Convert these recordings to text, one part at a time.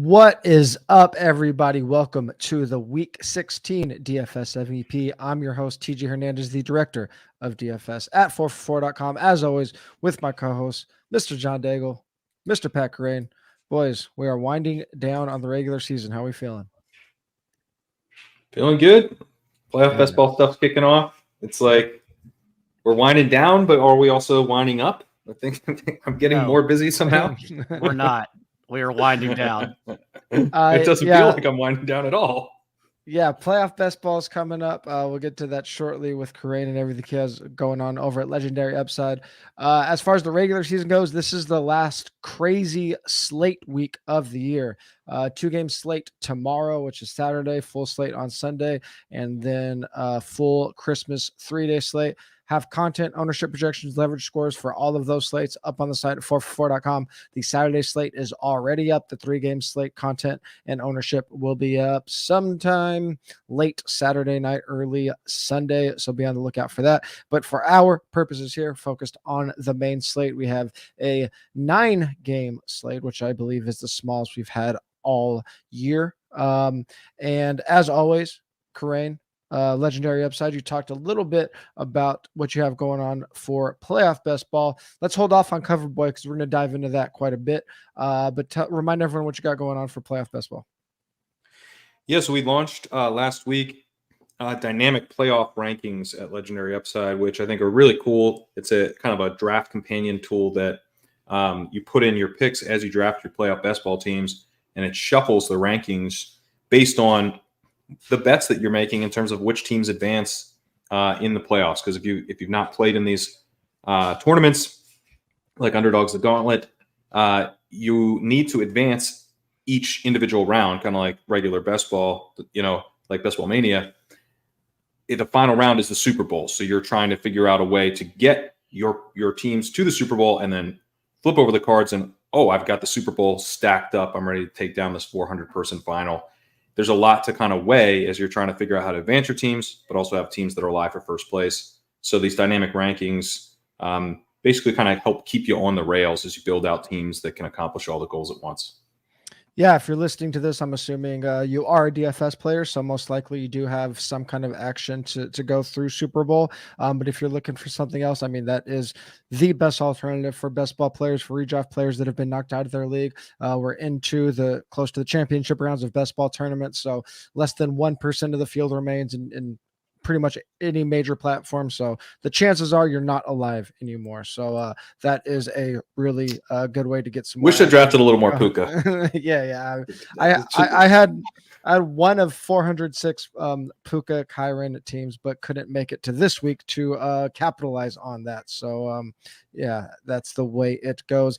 What is up, everybody? Welcome to the Week 16 DFS MVP. I'm your host, TJ Hernandez, the director of DFS at 4for4.com. As always, with my co-host, Mr. John Daigle, Mr. Pat Kyren. Boys, we are winding down on the regular season. How are we feeling? Feeling good. Playoff baseball stuff's kicking off. It's like we're winding down, but are we also winding up? I think I'm getting more busy somehow. We're not. We are winding down. It doesn't feel like I'm winding down at all. Yeah, playoff best ball is coming up. We'll get to that shortly with Kyren and everything he has going on over at Legendary Upside. As far as the regular season goes, this is the last crazy slate week of the year. 2-game slate tomorrow, which is Saturday, full slate on Sunday, and then full Christmas 3-day slate. Have content, ownership projections, leverage scores for all of those slates up on the site at 4for4.com. The Saturday slate is already up. The 3-game slate content and ownership will be up sometime late Saturday night, early Sunday. So be on the lookout for that. But for our purposes here, focused on the main slate, we have a 9-game slate, which I believe is the smallest we've had all year. And as always, Kyren, Legendary Upside, you talked a little bit about what you have going on for playoff best ball. Let's hold off on cover boy because we're going to dive into that quite a bit. But remind everyone what you got going on for playoff best ball. Yeah, so we launched last week dynamic playoff rankings at Legendary Upside, which I think are really cool. It's a kind of a draft companion tool that you put in your picks as you draft your playoff best ball teams, and it shuffles the rankings based on the bets that you're making in terms of which teams advance in the playoffs. Because if you've not played in these tournaments like Underdogs the Gauntlet, you need to advance each individual round, kind of like regular best ball, like Best Ball Mania. The final round is the Super Bowl, so you're trying to figure out a way to get your teams to the Super Bowl and then flip over the cards and, I've got the Super Bowl stacked up. I'm ready to take down this 400-person final. There's a lot to kind of weigh as you're trying to figure out how to advance your teams, but also have teams that are alive for first place. So these dynamic rankings basically kind of help keep you on the rails as you build out teams that can accomplish all the goals at once. Yeah, if you're listening to this, I'm assuming you are a DFS player, so most likely you do have some kind of action to go through Super Bowl. But if you're looking for something else, I mean, that is the best alternative for best ball players, for redraft players that have been knocked out of their league. We're into close to the championship rounds of best ball tournaments, so less than 1% of the field remains in pretty much any major platform. So the chances are you're not alive anymore. So that is a really good way to get some. Wish I drafted a little more Puka. Yeah. I had one of 406 Puka Kyren teams, but couldn't make it to this week to capitalize on that. So yeah, that's the way it goes.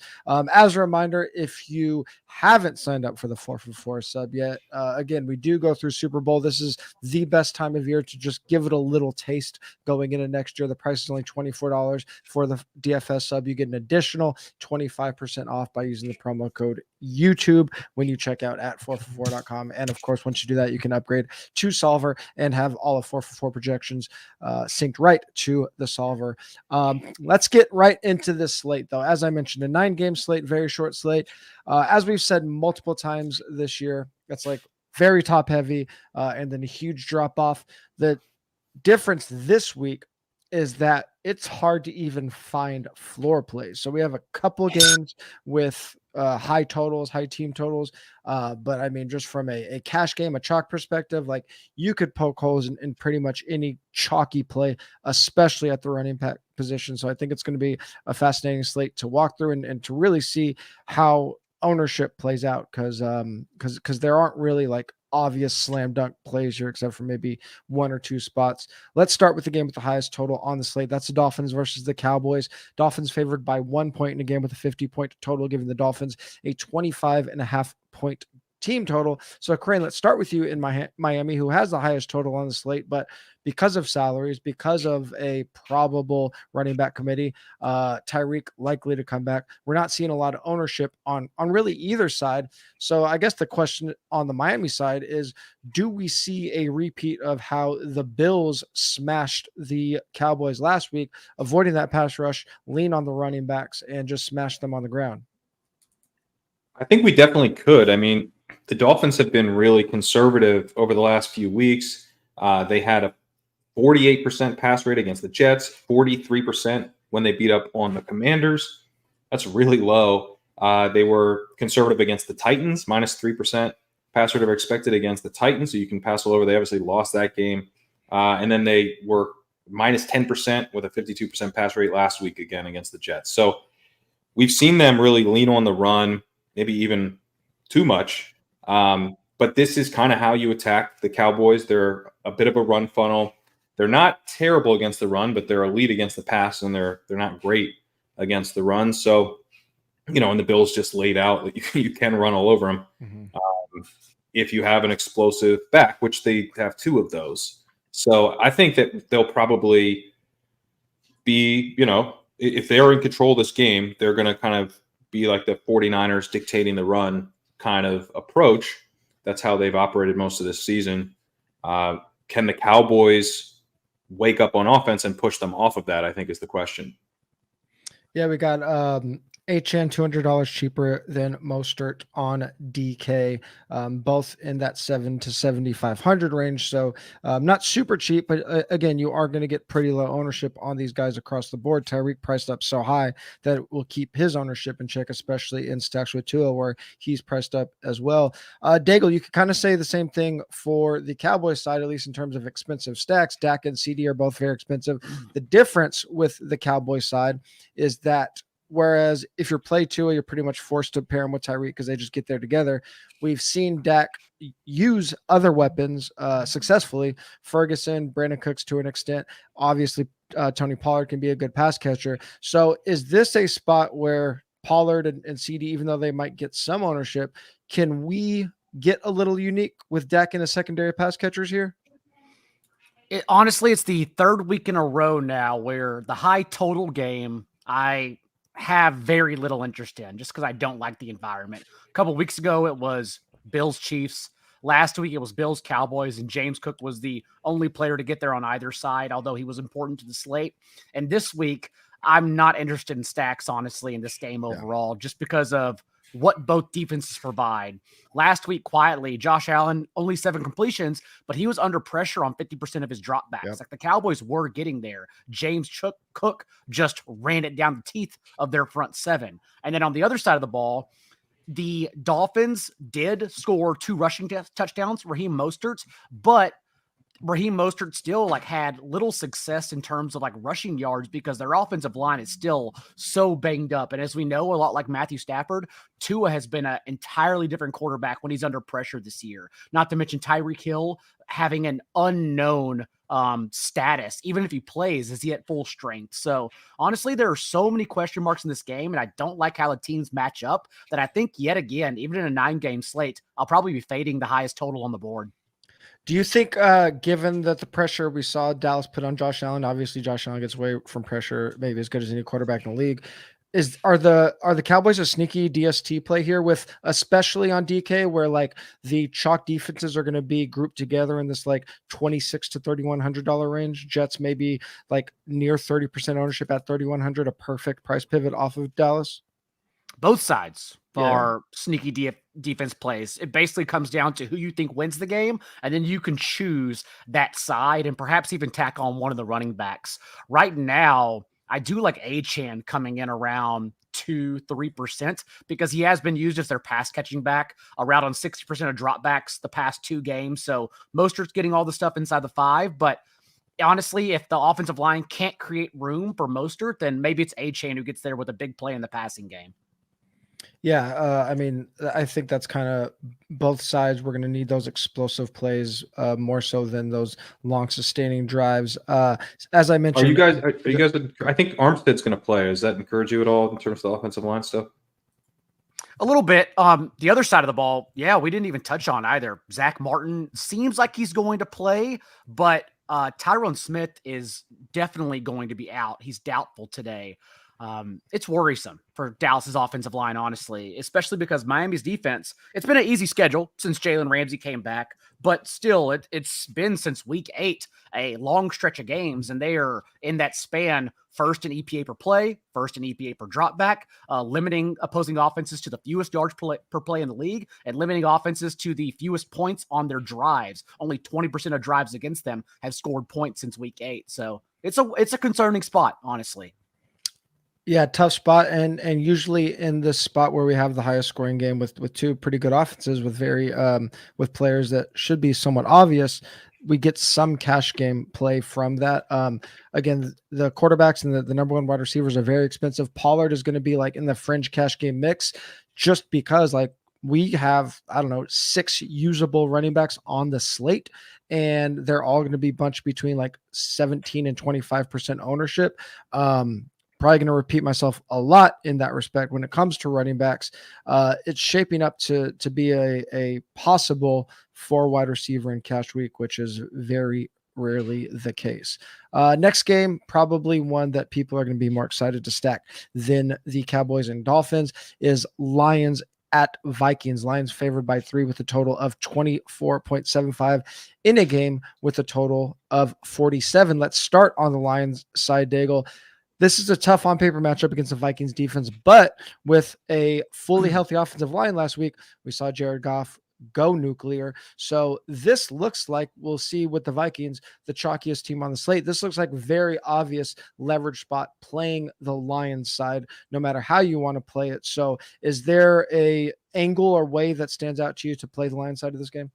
As a reminder, if you haven't signed up for the 4for4 sub yet, again, we do go through Super Bowl. This is the best time of year to just give it a little taste going into next year. The price is only $24 for the DFS sub. You get an additional 25% off by using the promo code YouTube when you check out at 4for4.com. And of course, once you do that, you can upgrade to Solver and have all of 4for4 projections synced right to the Solver. Let's get right into this slate, though. As I mentioned, a 9-game slate, very short slate. As we've said multiple times this year, it's like very top heavy and then a huge drop off. The difference this week is that it's hard to even find floor plays. So we have a couple games with high totals, high team totals. But I mean, just from a cash game, a chalk perspective, like you could poke holes in pretty much any chalky play, especially at the running back position. So I think it's going to be a fascinating slate to walk through and to really see how ownership plays out. Cause there aren't really like obvious slam dunk plays here, except for maybe 1 or 2 spots. Let's start with the game with the highest total on the slate. That's the Dolphins versus the Cowboys. Dolphins favored by 1 point in a game with a 50-point total, giving the Dolphins a 25.5-point team total. So, Kyren, let's start with you in Miami, who has the highest total on the slate, but because of salaries, because of a probable running back committee, Tyreek likely to come back, we're not seeing a lot of ownership on really either side. So I guess the question on the Miami side is, do we see a repeat of how the Bills smashed the Cowboys last week, avoiding that pass rush, lean on the running backs, and just smash them on the ground? I think we definitely could. I mean, the Dolphins have been really conservative over the last few weeks. They had a 48% pass rate against the Jets, 43% when they beat up on the Commanders. That's really low. They were conservative against the Titans, -3% pass rate of expected against the Titans, so you can pass all over. They obviously lost that game. And then they were -10% with a 52% pass rate last week again against the Jets. So we've seen them really lean on the run, maybe even too much. But this is kind of how you attack the Cowboys. They're a bit of a run funnel. They're not terrible against the run, but they're elite against the pass, and they're not great against the run. So, and the Bills just laid out that you can run all over them if you have an explosive back, which they have two of those. So I think that they'll probably be, if they're in control of this game, they're going to kind of be like the 49ers dictating the run kind of approach. That's how they've operated most of this season. Can the Cowboys wake up on offense and push them off of that, I think is the question. Yeah, we got Achane $200 cheaper than Mostert on DK, both in that $7,000 to $7,500 range. So not super cheap, but again, you are going to get pretty low ownership on these guys across the board. Tyreek priced up so high that it will keep his ownership in check, especially in stacks with Tua, where he's priced up as well. Daigle, you could kind of say the same thing for the Cowboys side, at least in terms of expensive stacks. Dak and CD are both very expensive. The difference with the Cowboys side is that whereas if you're play Tua, you're pretty much forced to pair him with Tyreek because they just get there together. We've seen Dak use other weapons successfully. Ferguson, Brandon Cooks to an extent. Obviously, Tony Pollard can be a good pass catcher. So is this a spot where Pollard and CD, even though they might get some ownership, can we get a little unique with Dak and the secondary pass catchers here? Honestly, it's the third week in a row now where the high total game I have very little interest in just because I don't like the environment. A couple weeks ago, it was Bills Chiefs. Last week, it was Bills Cowboys, and James Cook was the only player to get there on either side, although he was important to the slate. And this week, I'm not interested in stacks, honestly, in this game overall, just because of what both defenses provide. Last week, quietly, Josh Allen, only 7 completions, but he was under pressure on 50% of his dropbacks. Like the Cowboys were getting there. James Cook just ran it down the teeth of their front 7. And then on the other side of the ball, the Dolphins did score 2 rushing touchdowns, Raheem Mostert, but Raheem Mostert still had little success in terms of rushing yards because their offensive line is still so banged up. And as we know, a lot like Matthew Stafford, Tua has been an entirely different quarterback when he's under pressure this year. Not to mention Tyreek Hill having an unknown status. Even if he plays, is he at full strength? So honestly, there are so many question marks in this game, and I don't like how the teams match up that I think yet again, even in a 9-game slate, I'll probably be fading the highest total on the board. Do you think, given that the pressure we saw Dallas put on Josh Allen, obviously Josh Allen gets away from pressure, maybe as good as any quarterback in the league, are the Cowboys a sneaky DST play here, with especially on DK, where the chalk defenses are going to be grouped together in this $2,600 to $3,100 range? Jets maybe near 30% ownership at $3,100, a perfect price pivot off of Dallas. Both sides are sneaky defense plays. It basically comes down to who you think wins the game, and then you can choose that side and perhaps even tack on one of the running backs. Right now, I do like Achane coming in around 2-3% because he has been used as their pass catching back around on 60% of dropbacks the past 2 games. So Mostert's getting all the stuff inside the 5, but honestly, if the offensive line can't create room for Mostert, then maybe it's Achane who gets there with a big play in the passing game. Yeah, I mean, I think that's kind of both sides. We're going to need those explosive plays more so than those long sustaining drives. As I mentioned, are you guys? I think Armstead's going to play. Does that encourage you at all in terms of the offensive line stuff? A little bit. The other side of the ball, we didn't even touch on either. Zach Martin seems like he's going to play, but Tyron Smith is definitely going to be out. He's doubtful today. It's worrisome for Dallas's offensive line, honestly, especially because Miami's defense, it's been an easy schedule since Jalen Ramsey came back, but still it's been since week 8, a long stretch of games, and they are in that span first in EPA per play, first in EPA per dropback, limiting opposing offenses to the fewest yards per play in the league, and limiting offenses to the fewest points on their drives. Only 20% of drives against them have scored points since week 8. So it's a concerning spot, honestly. Yeah, tough spot, and usually in this spot where we have the highest scoring game with two pretty good offenses with with players that should be somewhat obvious, we get some cash game play from that. Again, the quarterbacks and the number one wide receivers are very expensive. Pollard is going to be like in the fringe cash game mix, just because like we have, I don't know, 6 usable running backs on the slate, and they're all going to be bunched between like 17 and 25% ownership. Probably going to repeat myself a lot in that respect when it comes to running backs. It's shaping up to be a possible 4 wide receiver in cash week, which is very rarely the case. Next game, probably one that people are going to be more excited to stack than the Cowboys and Dolphins, is Lions at Vikings. Lions favored by 3 with a total of 24.75 in a game with a total of 47. Let's start on the Lions side, Daigle. This is a tough on paper matchup against the Vikings defense, but with a fully healthy offensive line last week, we saw Jared Goff go nuclear. So this looks like, we'll see with the Vikings, the chalkiest team on the slate. This looks like very obvious leverage spot playing the Lions side, no matter how you want to play it. So is there a angle or way that stands out to you to play the Lions side of this game?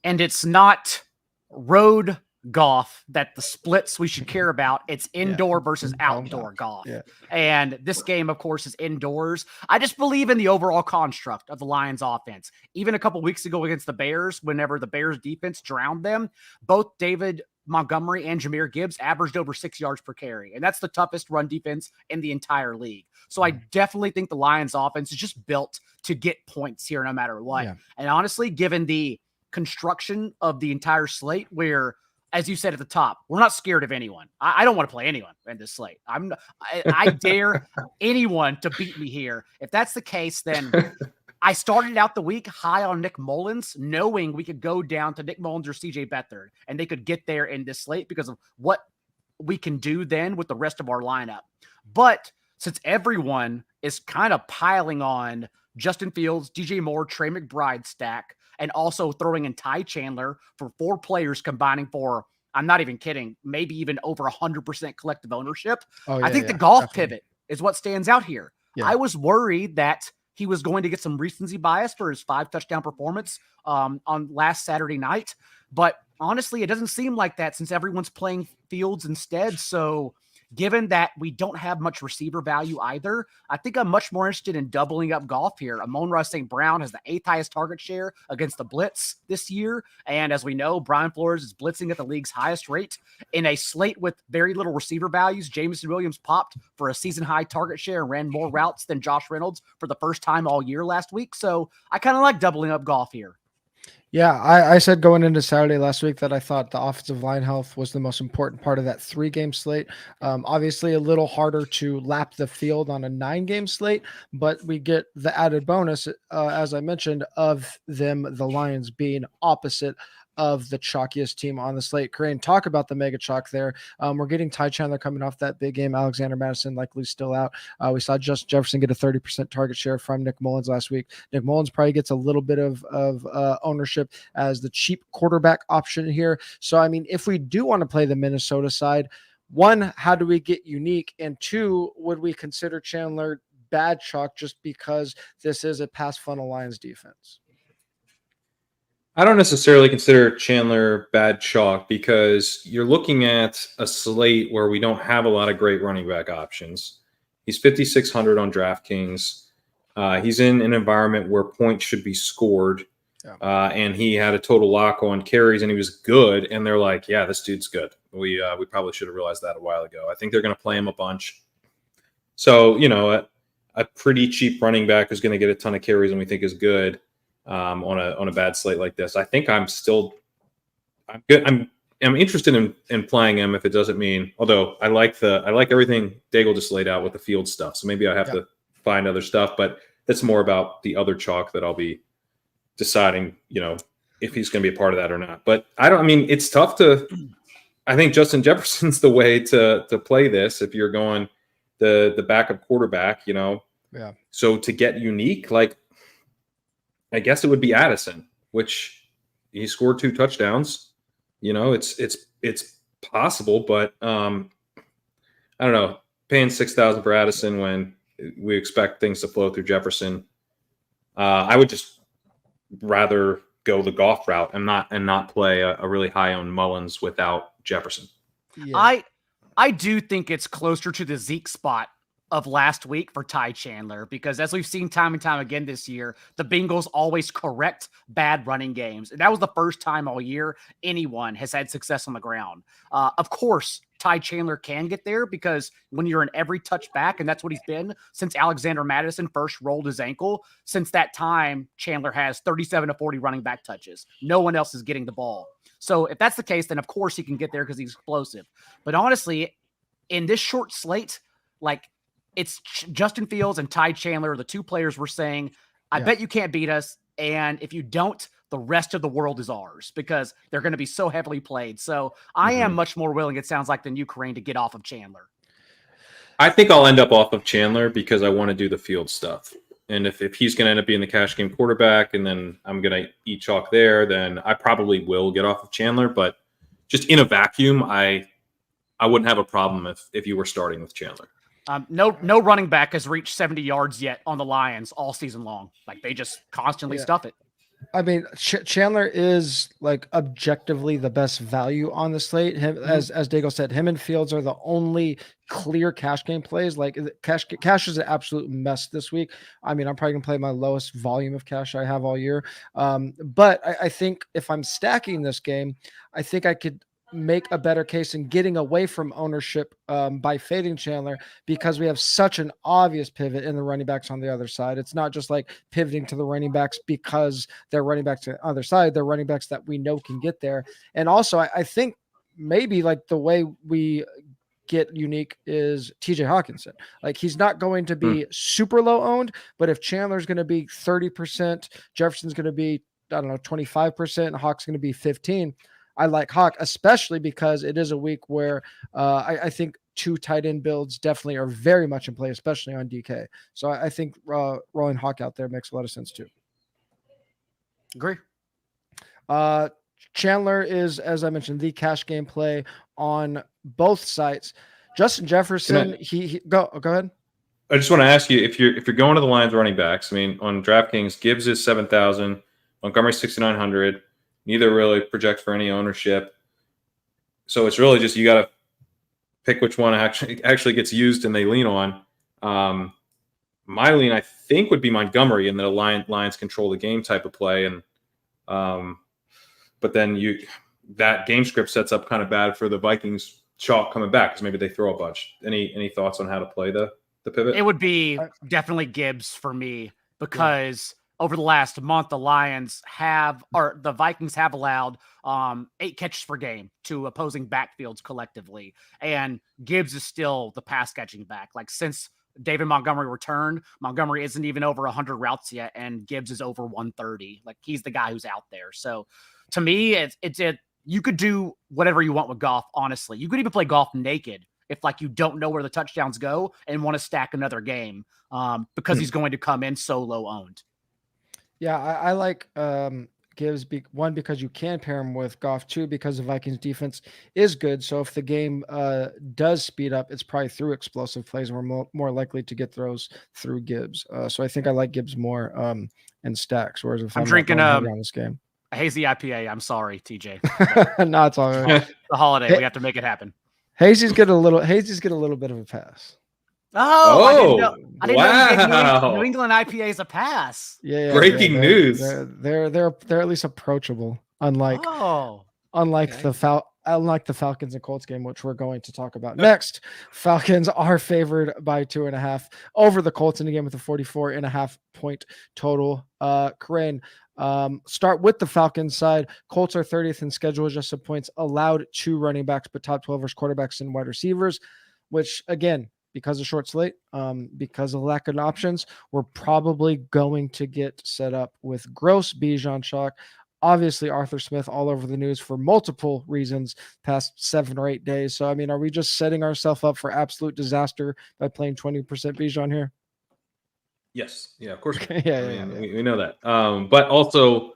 And it's not road Goff that the splits we should care about. It's indoor versus outdoor Goff. Yeah. And this game, of course, is indoors. I just believe in the overall construct of the Lions offense. Even a couple weeks ago against the Bears, whenever the Bears defense drowned them, both David Montgomery and Jahmyr Gibbs averaged over 6 yards per carry. And that's the toughest run defense in the entire league. So I definitely think the Lions offense is just built to get points here no matter what. Yeah. And honestly, given the construction of the entire slate, where, as you said at the top, we're not scared of anyone. I don't want to play anyone in this slate. I dare anyone to beat me here. If that's the case, then I started out the week high on Nick Mullins, knowing we could go down to Nick Mullins or CJ Beathard, and they could get there in this slate because of what we can do then with the rest of our lineup. But since everyone is kind of piling on Justin Fields, DJ Moore, Trey McBride stack, and also throwing in Ty Chandler for 4 players combining for, I'm not even kidding, maybe even over 100% collective ownership. I think the Goff pivot is what stands out here. Yeah. I was worried that he was going to get some recency bias for his 5 touchdown performance on last Saturday night. But honestly, it doesn't seem like that since everyone's playing Fields instead. So given that we don't have much receiver value either, I think I'm much more interested in doubling up Goff here. Amon-Ra St. Brown has the 8th highest target share against the blitz this year. And as we know, Brian Flores is blitzing at the league's highest rate. In a slate with very little receiver values, Jameson Williams popped for a season-high target share and ran more routes than Josh Reynolds for the first time all year last week. So I kind of like doubling up Goff here. Yeah, I said going into Saturday last week that I thought the offensive line health was the most important part of that 3-game slate. Obviously, a little harder to lap the field on a 9-game slate, but we get the added bonus, as I mentioned, of the Lions being opposite of the chalkiest team on the slate. Kyren, talk about the mega chalk there. We're getting Ty Chandler coming off that big game. Alexander Madison likely still out. We saw Justin Jefferson get a 30% target share from Nick Mullins last week. Nick Mullins probably gets a little bit of ownership as the cheap quarterback option here. So, I mean, if we do want to play the Minnesota side, 1, how do we get unique? And 2, would we consider Chandler bad chalk just because this is a pass funnel Lions defense? I don't necessarily consider Chandler bad chalk because you're looking at a slate where we don't have a lot of great running back options. He's 5,600 on DraftKings. He's in an environment where points should be scored. Yeah. And he had a total lock on carries and he was good. And they're like, yeah, this dude's good. We probably should have realized that a while ago. I think they're going to play him a bunch. So, you know, a pretty cheap running back who's going to get a ton of carries and we think is good. On a bad slate like this, I think I'm good. I'm am interested in playing him if it doesn't mean. Although I like everything Daigle just laid out with the field stuff. So maybe I have to find other stuff, but it's more about the other chalk that I'll be deciding, if he's going to be a part of that or not. But it's tough to. I think Justin Jefferson's the way to play this if you're going the backup quarterback. Yeah. So to get unique, like I guess it would be Addison, which he scored 2 touchdowns. It's possible, but I don't know. Paying $6,000 for Addison when we expect things to flow through Jefferson, I would just rather go the Goff route and not play a really high on Mullins without Jefferson. Yeah. I do think it's closer to the Zeke spot of last week for Ty Chandler, because as we've seen time and time again this year, the Bengals always correct bad running games. And that was the first time all year anyone has had success on the ground. Of course, Ty Chandler can get there because when you're in every touch back, and that's what he's been since Alexander Madison first rolled his ankle, since that time, Chandler has 37 to 40 running back touches. No one else is getting the ball. So if that's the case, then of course he can get there because he's explosive. But honestly, in this short slate, like, it's Justin Fields and Ty Chandler, the 2 players we're saying, I bet you can't beat us. And if you don't, the rest of the world is ours because they're going to be so heavily played. So I am much more willing, it sounds like, than you, Kyren, to get off of Chandler. I think I'll end up off of Chandler because I want to do the field stuff. And if he's going to end up being the cash game quarterback and then I'm going to eat chalk there, then I probably will get off of Chandler. But just in a vacuum, I wouldn't have a problem if you were starting with Chandler. No running back has reached 70 yards yet on the Lions all season long. Like, they just constantly stuff it. I mean, Chandler is like objectively the best value on the slate. Him, as Daigle said, him and Fields are the only clear cash game plays. Like cash is an absolute mess this week. I mean, I'm probably gonna play my lowest volume of cash I have all year. But I think if I'm stacking this game, I think I could make a better case in getting away from ownership by fading Chandler because we have such an obvious pivot in the running backs on the other side. It's not just like pivoting to the running backs because they're running backs to the other side. They're running backs that we know can get there. And also I think maybe like the way we get unique is TJ Hawkinson. Like, he's not going to be super low owned, but if Chandler's going to be 30%, Jefferson's going to be, 25%, Hawk's going to be 15%. I like Hawk, especially because it is a week where I think 2 tight end builds definitely are very much in play, especially on DK. So I think rolling Hawk out there makes a lot of sense too. Agree. Chandler is, as I mentioned, the cash game play on both sides. Justin Jefferson, go ahead. I just want to ask you if you're going to the Lions running backs. I mean, on DraftKings, Gibbs is 7,000, Montgomery 6,900. Neither really projects for any ownership. So it's really just you got to pick which one actually gets used and they lean on. My lean, I think, would be Montgomery in the Lions control the game type of play. And but then that game script sets up kind of bad for the Vikings chalk coming back because maybe they throw a bunch. Any thoughts on how to play the pivot? It would be definitely Gibbs for me because over the last month, the Vikings have allowed 8 catches per game to opposing backfields collectively. And Gibbs is still the pass catching back. Like, since David Montgomery returned, Montgomery isn't even over 100 routes yet, and Gibbs is over 130. Like, he's the guy who's out there. So to me, you could do whatever you want with Goff, honestly. You could even play Goff naked if, like, you don't know where the touchdowns go and want to stack another game because he's going to come in so low owned. Yeah, I like Gibbs, one, because you can pair him with Goff, 2, because the Vikings defense is good. So if the game does speed up, it's probably through explosive plays, and we're more likely to get throws through Gibbs. So I think I like Gibbs more in stacks. Whereas if I'm drinking around this game, a hazy IPA. I'm sorry, TJ. No, it's all right. The holiday, we have to make it happen. Hazy's get a little bit of a pass. I didn't know New England IPA is a pass. Yeah, breaking news. They're at least approachable, unlike the Falcons and Colts game, which we're going to talk about next. Falcons are favored by 2.5 over the Colts in the game with a 44.5 point total. Kyren, Start with the Falcons side. Colts are 30th in schedule adjusted points allowed to running backs, but top 12 is quarterbacks and wide receivers, which again, because of short slate, because of lack of options, we're probably going to get set up with Gross, Bijan Shock. Obviously, Arthur Smith all over the news for multiple reasons past 7 or 8 days. So, I mean, are we just setting ourselves up for absolute disaster by playing 20% Bijan here? Yes. Yeah, of course. Yeah. We know that. But also,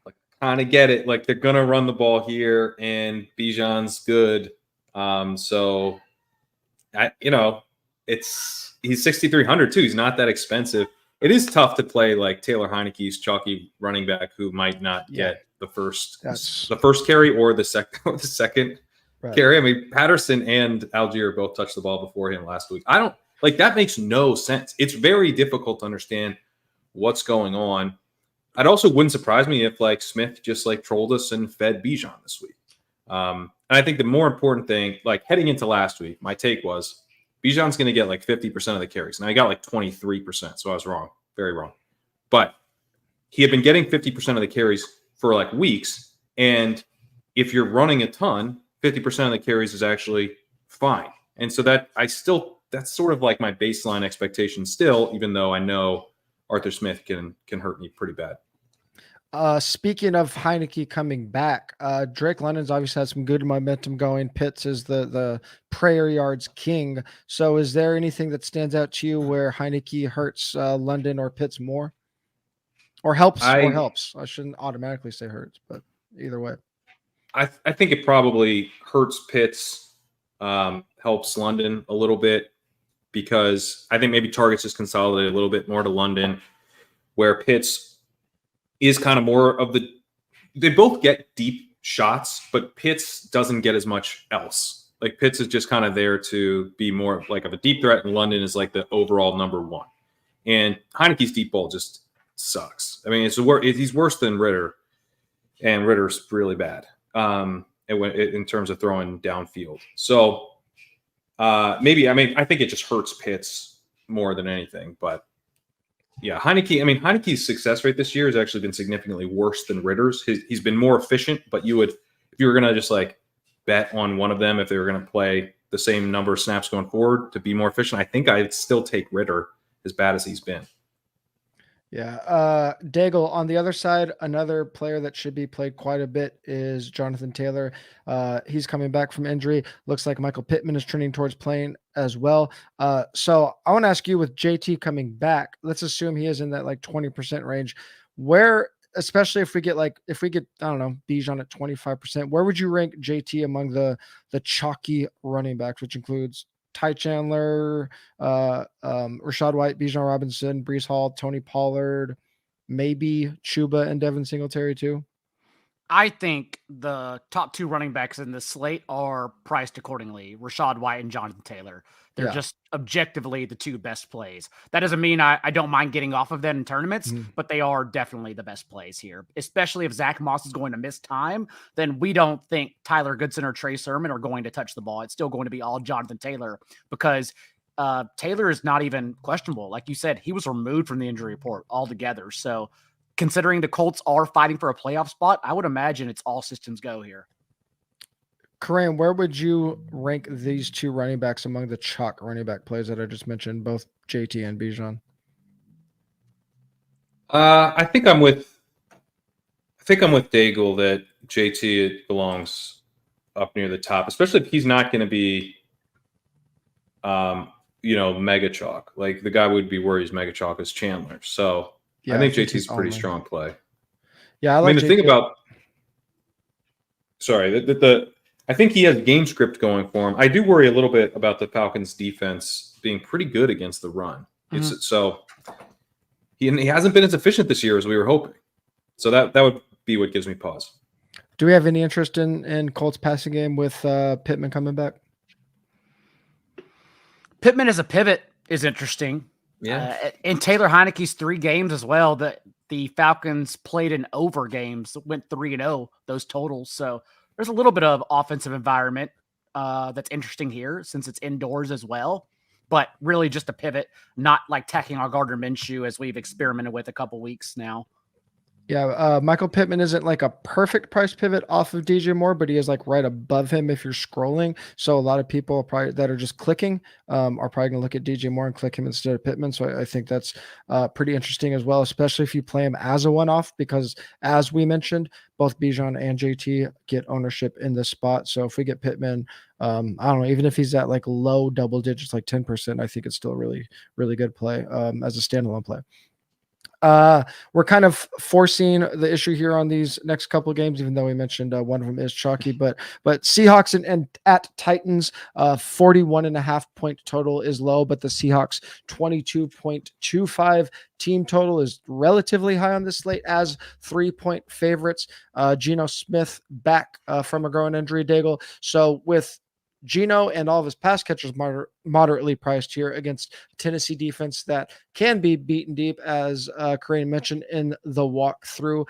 like, kind of get it. Like, they're going to run the ball here, and Bijan's good. So, he's 6,300 too. He's not that expensive. It is tough to play like Taylor Heineke's chalky running back who might not get the first carry or the second carry. I mean, Patterson and Algier both touched the ball before him last week. I don't like that. Makes no sense. It's very difficult to understand what's going on. It also wouldn't surprise me if like Smith just like trolled us and fed Bijan this week. And I think the more important thing, like heading into last week, my take was Bijan's going to get like 50% of the carries. Now he got like 23%, so I was wrong, very wrong. But he had been getting 50% of the carries for like weeks. And if you're running a ton, 50% of the carries is actually fine. And so that's sort of like my baseline expectation still, even though I know Arthur Smith can hurt me pretty bad. Speaking of Heineke coming back, Drake London's obviously had some good momentum going. Pitts is the prayer yards king. So is there anything that stands out to you where Heineke hurts London or Pitts more? Or helps? I shouldn't automatically say hurts, but either way. I think it probably hurts Pitts, helps London a little bit, because I think maybe targets just consolidate a little bit more to London, where Pitts is kind of more of they both get deep shots, but Pitts doesn't get as much else. Like Pitts is just kind of there to be more like of a deep threat, and London is like the overall number one. And Heineke's deep ball just sucks. I mean, he's worse than Ritter, and Ritter's really bad in terms of throwing downfield. So I think it just hurts Pitts more than anything, but yeah, Heineke's success rate this year has actually been significantly worse than Ritter's. He's been more efficient, but if you were going to just like bet on one of them, if they were going to play the same number of snaps going forward to be more efficient, I think I'd still take Ritter, as bad as he's been. Yeah. Daigle on the other side, another player that should be played quite a bit is Jonathan Taylor. He's coming back from injury. Looks like Michael Pittman is trending towards playing as well. So I want to ask you, with JT coming back, let's assume he is in that like 20% range, where, especially if we get, I don't know, Bijan at 25%, where would you rank JT among the chalky running backs, which includes Ty Chandler, Rachaad White, Bijan Robinson, Breece Hall, Tony Pollard, maybe Chuba and Devin Singletary too? I think the top two running backs in this slate are priced accordingly. Rachaad White and Jonathan Taylor. They're just objectively the two best plays. That doesn't mean I don't mind getting off of them in tournaments, but they are definitely the best plays here. Especially if Zach Moss is going to miss time, then we don't think Tyler Goodson or Trey Sermon are going to touch the ball. It's still going to be all Jonathan Taylor, because Taylor is not even questionable. Like you said, he was removed from the injury report altogether. So considering the Colts are fighting for a playoff spot, I would imagine it's all systems go here. Kareem, where would you rank these two running backs among the chalk running back plays that I just mentioned, both JT and Bijan? I think I'm with Daigle that JT belongs up near the top, especially if he's not going to be, mega chalk. Like the guy would be worried he's mega chalk is Chandler. So yeah, I think JT's a pretty strong play. Yeah, I think about. Sorry, I think he has game script going for him. I do worry a little bit about the Falcons' defense being pretty good against the run. So he hasn't been as efficient this year as we were hoping. So that would be what gives me pause. Do we have any interest in Colts passing game with Pittman coming back? Pittman as a pivot is interesting. Yeah. In Taylor Heineke's 3 games as well, the Falcons played in over games, went 3-0, those totals. So there's a little bit of offensive environment that's interesting here, since it's indoors as well, but really just a pivot, not like tacking on Gardner Minshew as we've experimented with a couple weeks now. Yeah, Michael Pittman isn't like a perfect price pivot off of DJ Moore, but he is like right above him if you're scrolling. So a lot of people probably that are just clicking are probably going to look at DJ Moore and click him instead of Pittman. So I think that's pretty interesting as well, especially if you play him as a one-off, because as we mentioned, both Bijan and JT get ownership in this spot. So if we get Pittman, I don't know, even if he's at like low double digits, like 10%, I think it's still a really, really good play as a standalone play. We're kind of forcing the issue here on these next couple of games, even though we mentioned one of them is chalky, but Seahawks and at Titans, 41.5 point total is low, but the Seahawks 22.25 team total is relatively high on this slate as 3-point favorites. Geno Smith back from a growing injury, Daigle. So with Geno and all of his pass catchers moderately priced here against Tennessee defense that can be beaten deep, as Kyren mentioned in the walkthrough.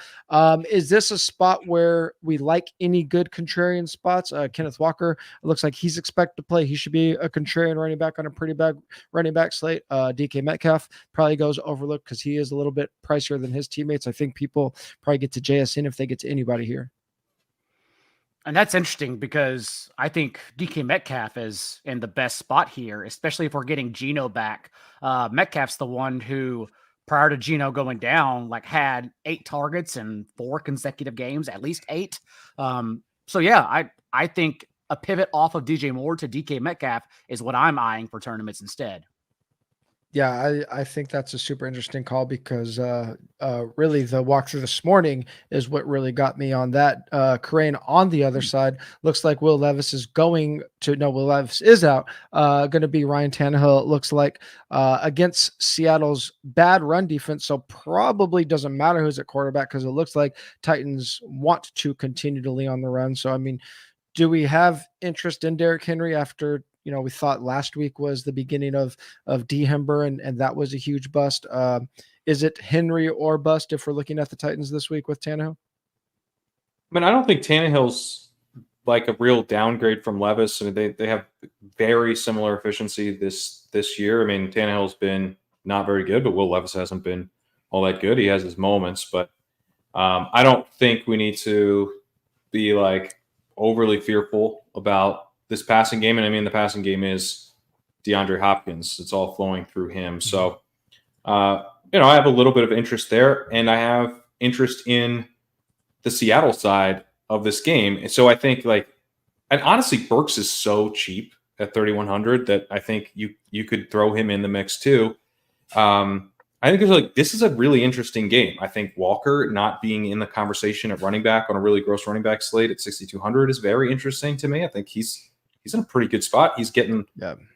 Is this a spot where we like any good contrarian spots? Kenneth Walker, it looks like he's expected to play. He should be a contrarian running back on a pretty bad running back slate. DK Metcalf probably goes overlooked because he is a little bit pricier than his teammates. I think people probably get to JSN if they get to anybody here. And that's interesting because I think DK Metcalf is in the best spot here, especially if we're getting Geno back. Metcalf's the one who, prior to Geno going down, like had 8 targets in 4 consecutive games, at least 8. So yeah, I think a pivot off of DJ Moore to DK Metcalf is what I'm eyeing for tournaments instead. Yeah, I think that's a super interesting call because really the walkthrough this morning is what really got me on that. Kyren on the other side looks like Will Levis is Will Levis is out. Going to be Ryan Tannehill, it looks like, against Seattle's bad run defense. So probably doesn't matter who's at quarterback because it looks like Titans want to continue to lean on the run. So, I mean, do we have interest in Derrick Henry after we thought last week was the beginning of Dehember, and that was a huge bust. Is it Henry or bust if we're looking at the Titans this week with Tannehill? I mean, I don't think Tannehill's like a real downgrade from Levis. I mean, they have very similar efficiency this year. I mean, Tannehill's been not very good, but Will Levis hasn't been all that good. He has his moments, but I don't think we need to be like overly fearful about this passing game. And I mean, the passing game is DeAndre Hopkins. It's all flowing through him. So, I have a little bit of interest there, and I have interest in the Seattle side of this game. And so I think and honestly, Burks is so cheap at 3,100 that I think you could throw him in the mix too. I think this is a really interesting game. I think Walker not being in the conversation at running back on a really gross running back slate at 6,200 is very interesting to me. I think he's in a pretty good spot. He's getting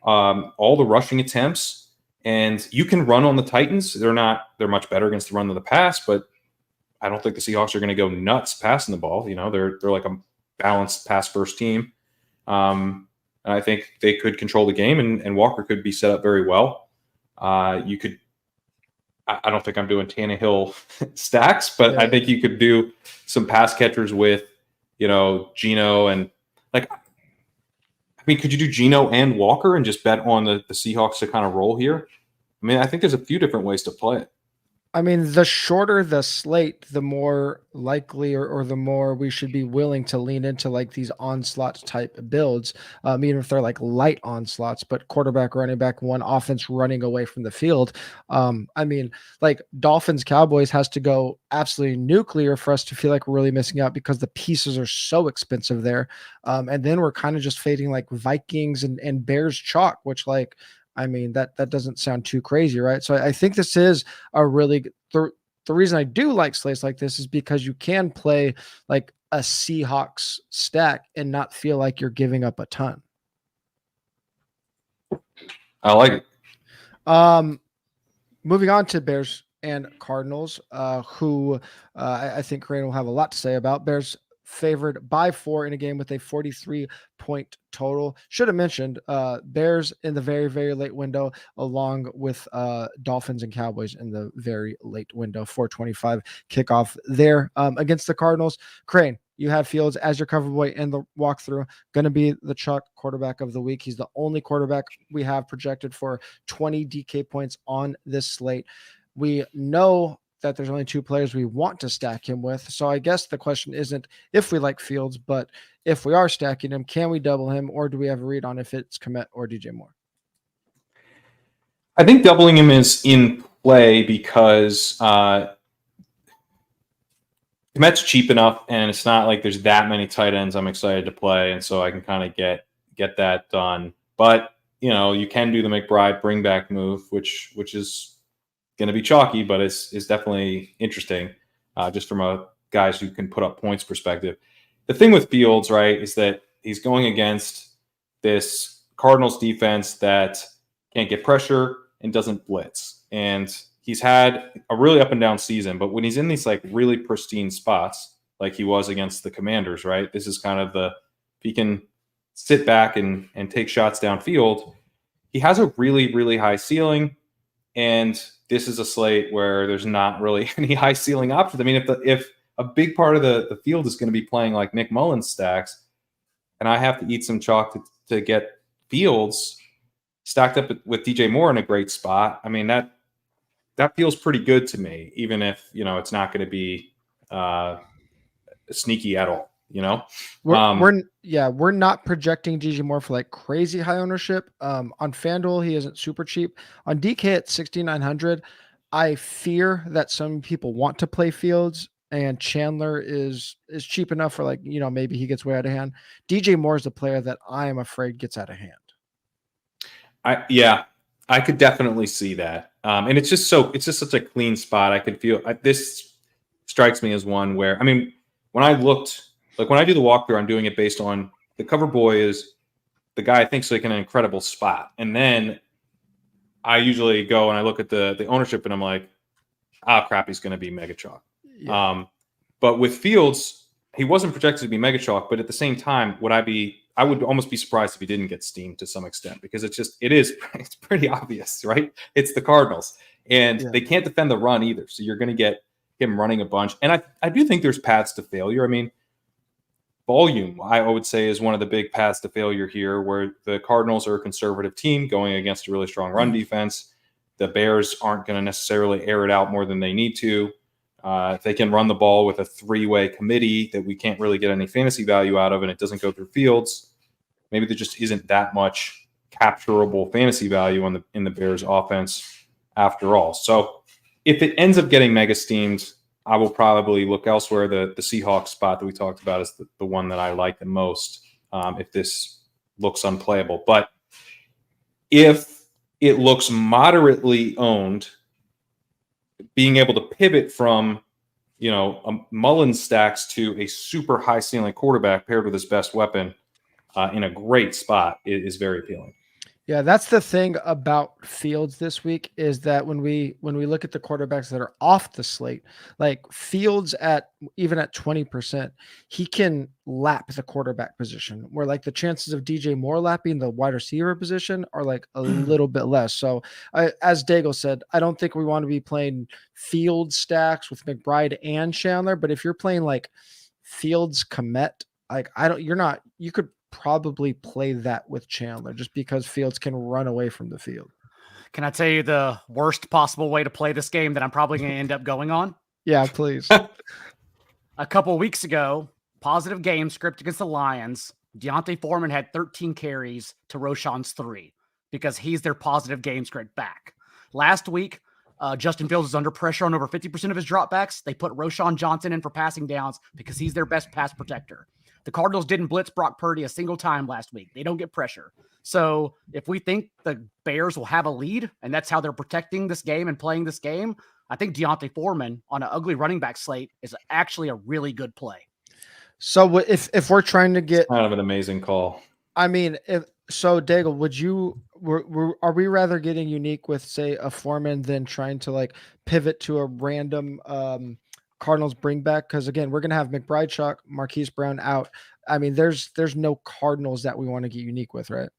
all the rushing attempts, and you can run on the Titans. They're much better against the run than the pass, but I don't think the Seahawks are going to go nuts passing the ball. They're like a balanced pass first team. And I think they could control the game, and Walker could be set up very well. I don't think I'm doing Tannehill stacks, but I think you could do some pass catchers with, Geno and could you do Geno and Walker and just bet on the Seahawks to kind of roll here? I mean, I think there's a few different ways to play it. I mean, the shorter the slate, the more likely or the more we should be willing to lean into like these onslaught type builds, even if they're like light onslaughts, but quarterback, running back, one offense running away from the field. I mean, like Dolphins, Cowboys has to go absolutely nuclear for us to feel like we're really missing out because the pieces are so expensive there. And then we're kind of just fading like Vikings and Bears chalk, which I mean, that doesn't sound too crazy, right? So I think this is a really the reason I do like slates like this is because you can play like a Seahawks stack and not feel like you're giving up a ton. I like it. Moving on to Bears and Cardinals, who I think Kyren will have a lot to say about. Bears favored by 4 in a game with a 43-point total. Should have mentioned Bears in the very, very late window, along with Dolphins and Cowboys in the very late window. 4:25 kickoff there against the Cardinals. Kyren, you have Fields as your cover boy in the walkthrough. Going to be the chalk quarterback of the week. He's the only quarterback we have projected for 20 DK points on this slate. We know that there's only 2 players we want to stack him with. So I guess the question isn't if we like Fields, but if we are stacking him, can we double him, or do we have a read on if it's Kmet or DJ Moore? I think doubling him is in play because Kmet's cheap enough, and it's not like there's that many tight ends I'm excited to play, and so I can kind of get that done. But you can do the McBride bring back move, which is going to be chalky, but is definitely interesting, just from a guys who can put up points perspective. The thing with Fields, right, is that he's going against this Cardinals defense that can't get pressure and doesn't blitz, and he's had a really up and down season. But when he's in these like really pristine spots, like he was against the Commanders, right, this is kind of if he can sit back and take shots downfield, he has a really, really high ceiling. And this is a slate where there's not really any high ceiling options. I mean, if a big part of the field is going to be playing like Nick Mullins stacks, and I have to eat some chalk to get Fields stacked up with DJ Moore in a great spot, I mean, that feels pretty good to me, even if, it's not going to be sneaky at all. We're not projecting DJ Moore for like crazy high ownership. On FanDuel, he isn't super cheap. On DK at 6,900, I fear that some people want to play Fields, and Chandler is cheap enough for like, maybe he gets way out of hand. DJ Moore is a player that I am afraid gets out of hand. I could definitely see that. And it's just such a clean spot. I could feel this strikes me as one where, I mean, when I looked, like when I do the walkthrough, I'm doing it based on the cover boy is the guy I think's like in an incredible spot. And then I usually go and I look at the ownership and I'm like, crap, he's going to be mega chalk. Yeah. But with Fields, he wasn't projected to be mega chalk, but at the same time, I would almost be surprised if he didn't get steamed to some extent, because it's pretty obvious, right? It's the Cardinals, and they can't defend the run either. So you're going to get him running a bunch. And I do think there's paths to failure. I mean, volume, I would say, is one of the big paths to failure here, where the Cardinals are a conservative team going against a really strong run defense. The Bears aren't going to necessarily air it out more than they need to. If they can run the ball with a 3-way committee that we can't really get any fantasy value out of, and it doesn't go through Fields, maybe there just isn't that much capturable fantasy value in the Bears offense after all. So if it ends up getting mega steamed, I will probably look elsewhere. The Seahawks spot that we talked about is the one that I like the most, if this looks unplayable. But if it looks moderately owned, being able to pivot from, a Mullins stacks to a super high ceiling quarterback paired with his best weapon in a great spot is very appealing. Yeah, that's the thing about Fields this week, is that when we look at the quarterbacks that are off the slate, like Fields even at 20%, he can lap the quarterback position, where like the chances of DJ Moore lapping the wide receiver position are like a little bit less. So as Daigle said, I don't think we want to be playing Fields stacks with McBride and Chandler, but if you're playing like Fields Kmet, like you could probably play that with Chandler, just because Fields can run away from the field. Can I tell you the worst possible way to play this game that I'm probably going to end up going on? Yeah, please. A couple of weeks ago, positive game script against the Lions, Deontay Foreman had 13 carries to Roschon's 3, because he's their positive game script back. Last week, Justin Fields is under pressure on over 50% of his dropbacks. They put Roschon Johnson in for passing downs because he's their best pass protector. The Cardinals didn't blitz Brock Purdy a single time last week. They don't get pressure. So if we think the Bears will have a lead, and that's how they're protecting this game and playing this game, I think Deontay Foreman on an ugly running back slate is actually a really good play. So if we're trying to get kind of an amazing call, I mean, Daigle, are we rather getting unique with, say, a Foreman than trying to like pivot to a random Cardinals bring back? Because again, we're going to have McBride chalk, Marquise Brown out. I mean, there's no Cardinals that we want to get unique with, right?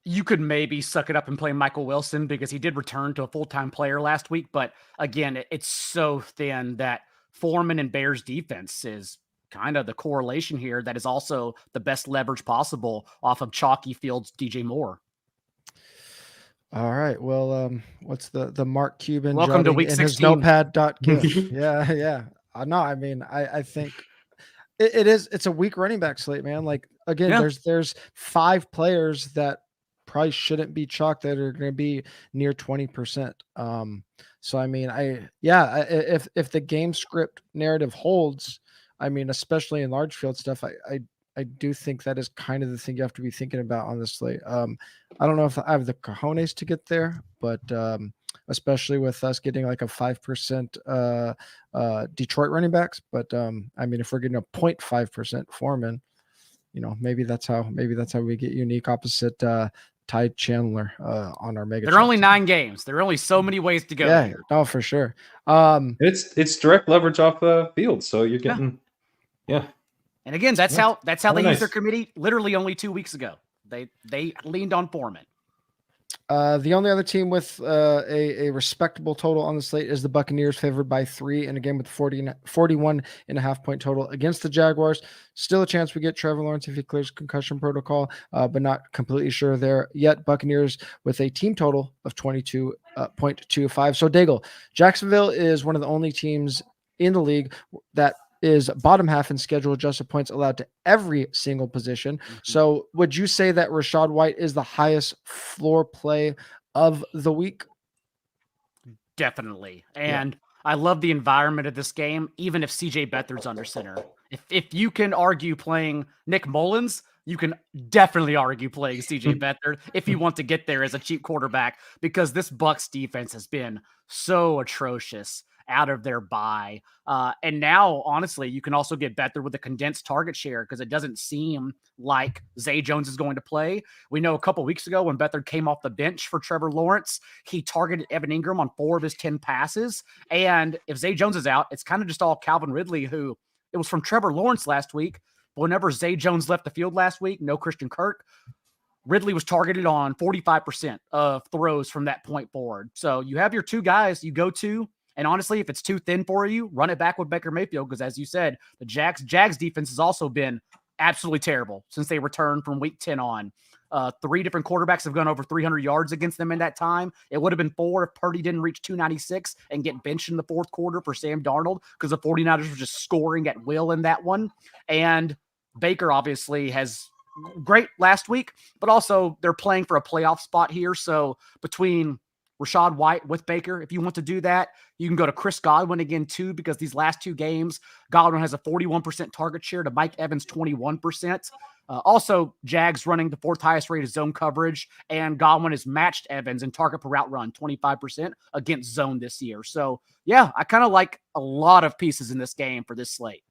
You could maybe suck it up and play Michael Wilson, because he did return to a full-time player last week. But again, it's so thin that Foreman and Bears defense is kind of the correlation here. That is also the best leverage possible off of chalky Fields, DJ Moore. All right. Well, what's the Mark Cuban Welcome to jotting week in his 16. notepad.gif? Yeah. No, I mean, I think it's a weak running back slate, man. Like again, Yeah. there's 5 players that probably shouldn't be chalked that are going to be near 20%. So I mean, if the game script narrative holds, I mean, especially in large field stuff, I do think that is kind of the thing you have to be thinking about on this slate. I don't know if I have the cojones to get there, but especially with us getting like a 5% Detroit running backs. But I mean, if we're getting a 0.5% Foreman, maybe that's how we get unique opposite Ty Chandler on our mega. There are only 9 games. There are only so many ways to go. Yeah, here. no, for sure. It's direct leverage off the field, so you're getting And again, that's how they used their nice. committee literally only 2 weeks ago. They leaned on Foreman. The only other team with a respectable total on the slate is the Buccaneers, favored by 3 in a game with 41.5 point total against the Jaguars. Still a chance we get Trevor Lawrence if he clears concussion protocol, but not completely sure there yet. Buccaneers with a team total of 22.25. So Daigle, Jacksonville is one of the only teams in the league that is bottom half in schedule adjusted points allowed to every single position. Mm-hmm. So would you say that Rachaad White is the highest floor play of the week? Definitely. And I love the environment of this game, even if CJ Beathard's under center. If you can argue playing Nick Mullins, you can definitely argue playing CJ Beathard if you want to get there as a cheap quarterback, because this Bucs defense has been so atrocious out of their bye. And now, honestly, you can also get Beathard with a condensed target share because it doesn't seem like Zay Jones is going to play. We know a couple weeks ago when Beathard came off the bench for Trevor Lawrence, he targeted Evan Engram on 4 of his 10 passes. And if Zay Jones is out, it's kind of just all Calvin Ridley, who it was from Trevor Lawrence last week. But whenever Zay Jones left the field last week, no Christian Kirk, Ridley was targeted on 45% of throws from that point forward. So you have your 2 guys you go to. And honestly, if it's too thin for you, run it back with Baker Mayfield, because as you said, the Jags defense has also been absolutely terrible since they returned from week 10 on. 3 different quarterbacks have gone over 300 yards against them in that time. It would have been 4 if Purdy didn't reach 296 and get benched in the 4th quarter for Sam Darnold, because the 49ers were just scoring at will in that one. And Baker obviously has great last week, but also they're playing for a playoff spot here. So between Rachaad White with Baker, if you want to do that, you can go to Chris Godwin again too, because these last 2 games, Godwin has a 41% target share to Mike Evans' 21%. Also, Jags running the 4th highest rate of zone coverage, and Godwin has matched Evans in target per route run, 25% against zone this year. So yeah, I kind of like a lot of pieces in this game for this slate.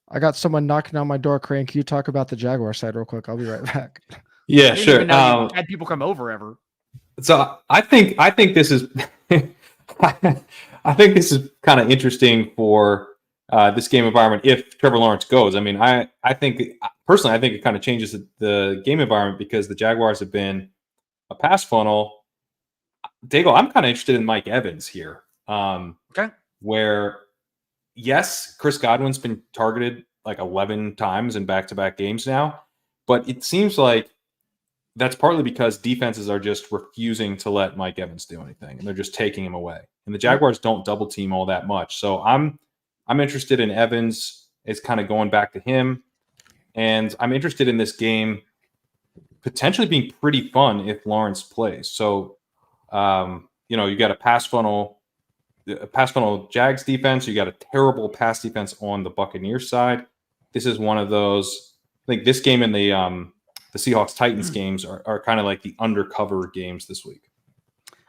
I got someone knocking on my door, Crane. Can you talk about the Jaguar side real quick? I'll be right back. Yeah, I didn't sure. even know you had people come over ever. So I think this is I think this is kind of interesting for this game environment if Trevor Lawrence goes. I mean, I think personally, I think it kind of changes the game environment because the Jaguars have been a pass funnel. Dago, I'm kind of interested in Mike Evans here. Okay. Where, yes, Chris Godwin's been targeted like 11 times in back-to-back games now, but it seems like that's partly because defenses are just refusing to let Mike Evans do anything, and they're just taking him away. And the Jaguars don't double team all that much. So I'm interested in Evans. It's kind of going back to him. And I'm interested in this game potentially being pretty fun if Lawrence plays. So, you got a pass funnel Jags defense. You got a terrible pass defense on the Buccaneers side. This is one of those. I think this game and the Seahawks Titans games are kind of like the undercover games this week.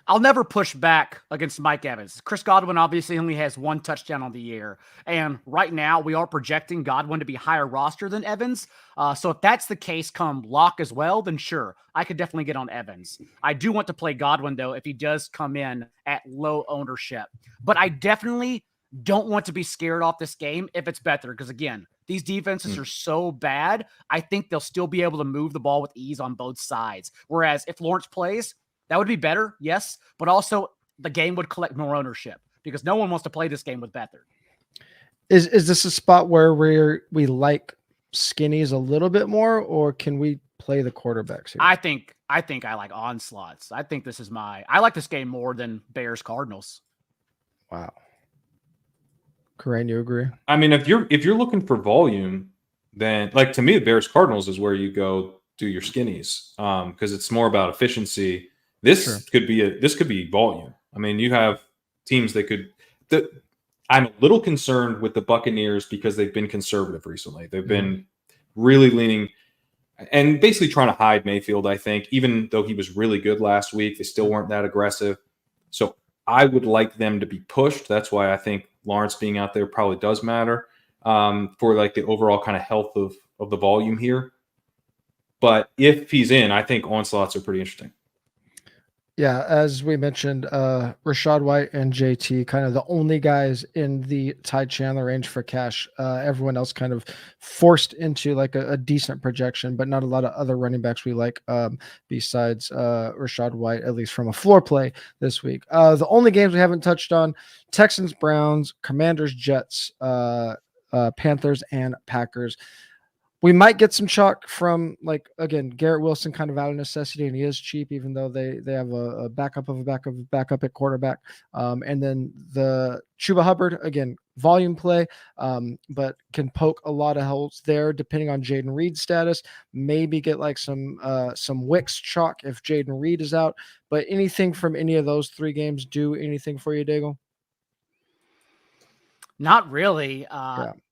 I'll never push back against Mike Evans. Chris Godwin obviously only has 1 touchdown on the year. And right now we are projecting Godwin to be higher roster than Evans. So if that's the case come lock as well, then sure, I could definitely get on Evans. I do want to play Godwin though, if he does come in at low ownership, but I definitely don't want to be scared off this game if it's Beathard. Because again, these defenses are so bad. I think they'll still be able to move the ball with ease on both sides. Whereas if Lawrence plays, that would be better, yes, but also the game would collect more ownership because no one wants to play this game with Beathard. Is this a spot where we like skinnies a little bit more, or can we play the quarterbacks here? I think I like onslaughts. I think I like this game more than Bears Cardinals. Wow. Kyren, you agree? I mean, if you're looking for volume, then like to me, the Bears Cardinals is where you go do your skinnies because it's more about efficiency. This could be volume. I mean, you have teams that could. I'm a little concerned with the Buccaneers because they've been conservative recently. They've been really leaning and basically trying to hide Mayfield. I think even though he was really good last week, they still weren't that aggressive. So I would like them to be pushed. That's why I think Lawrence being out there probably does matter for like the overall kind of health of the volume here. But if he's in, I think onslaughts are pretty interesting. Yeah, as we mentioned, Rachaad White and JT kind of the only guys in the Ty Chandler range for cash. Everyone else kind of forced into like a decent projection, but not a lot of other running backs we like besides Rachaad White, at least from a floor play this week. The only games we haven't touched on, Texans, Browns, Commanders, Jets, Panthers, and Packers. We might get some chalk from, like, again, Garrett Wilson kind of out of necessity, and he is cheap, even though they have a backup of a backup at quarterback. And then the Chuba Hubbard, again, volume play, but can poke a lot of holes there depending on Jaden Reed's status. Maybe get like some Wicks chalk if Jaden Reed is out. But anything from any of those three games do anything for you, Daigle? Not really.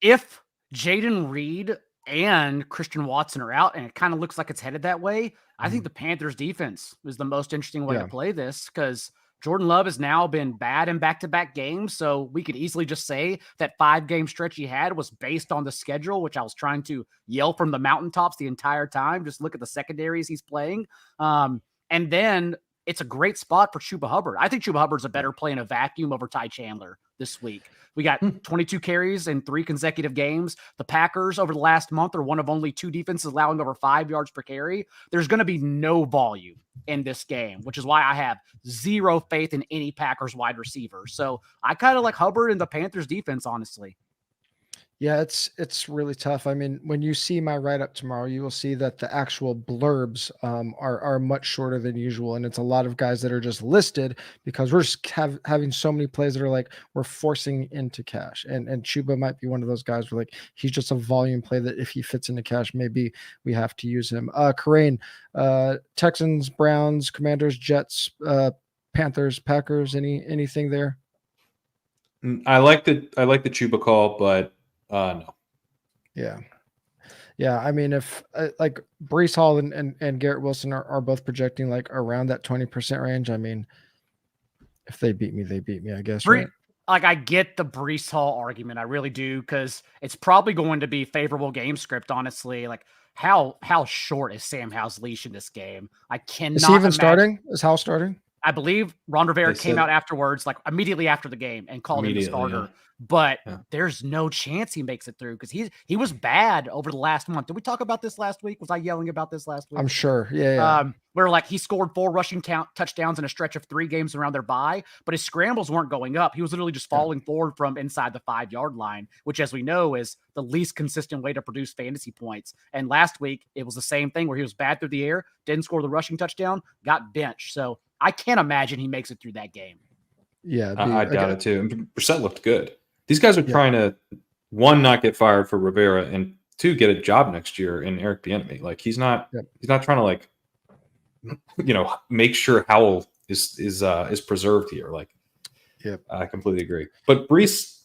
If Jaden Reed and Christian Watson are out, and it kind of looks like it's headed that way, I think the Panthers defense is the most interesting way to play this because Jordan Love has now been bad in back-to-back games, so we could easily just say that 5-game stretch he had was based on the schedule, which I was trying to yell from the mountaintops the entire time. Just look at the secondaries he's playing. And then it's a great spot for Chuba Hubbard. I think Chuba Hubbard's a better play in a vacuum over Ty Chandler this week. We got 22 carries in 3 consecutive games. The Packers over the last month are one of only 2 defenses allowing over 5 yards per carry. There's going to be no volume in this game, which is why I have zero faith in any Packers wide receiver. So I kind of like Hubbard and the Panthers defense, honestly. Yeah, it's really tough. I mean, when you see my write-up tomorrow, you will see that the actual blurbs are much shorter than usual, and it's a lot of guys that are just listed because we're just having so many plays that are like we're forcing into cash, and Chuba might be one of those guys where like he's just a volume play that if he fits into cash, maybe we have to use him. Kyren, Texans, Browns, Commanders, Jets, Panthers, Packers, anything there? I like the Chuba call, but no. Yeah. I mean, if like Breece Hall and Garrett Wilson are both projecting like around that 20% range. I mean, if they beat me, they beat me, I guess. Right? Like I get the Breece Hall argument. I really do. Cause it's probably going to be favorable game script. Honestly, like how short is Sam Howell's leash in this game? I cannot. Is he even starting? Is Howell starting? I believe Ron Rivera came out afterwards, like immediately after the game, and called him the starter. Yeah. But there's no chance he makes it through because he was bad over the last month. Did we talk about this last week? Was I yelling about this last week? I'm sure. Yeah. Where like he scored 4 rushing touchdowns in a stretch of 3 games around their bye, but his scrambles weren't going up. He was literally just falling forward from inside the 5-yard line, which, as we know, is the least consistent way to produce fantasy points. And last week it was the same thing where he was bad through the air, didn't score the rushing touchdown, got benched. So I can't imagine he makes it through that game. Yeah, I doubt it too. And Brissett looked good. These guys are trying to, 1, not get fired for Rivera, and 2, get a job next year in Eric Bieniemy. Like he's not trying to like, make sure Howell is preserved here. Like, I completely agree. But Breece,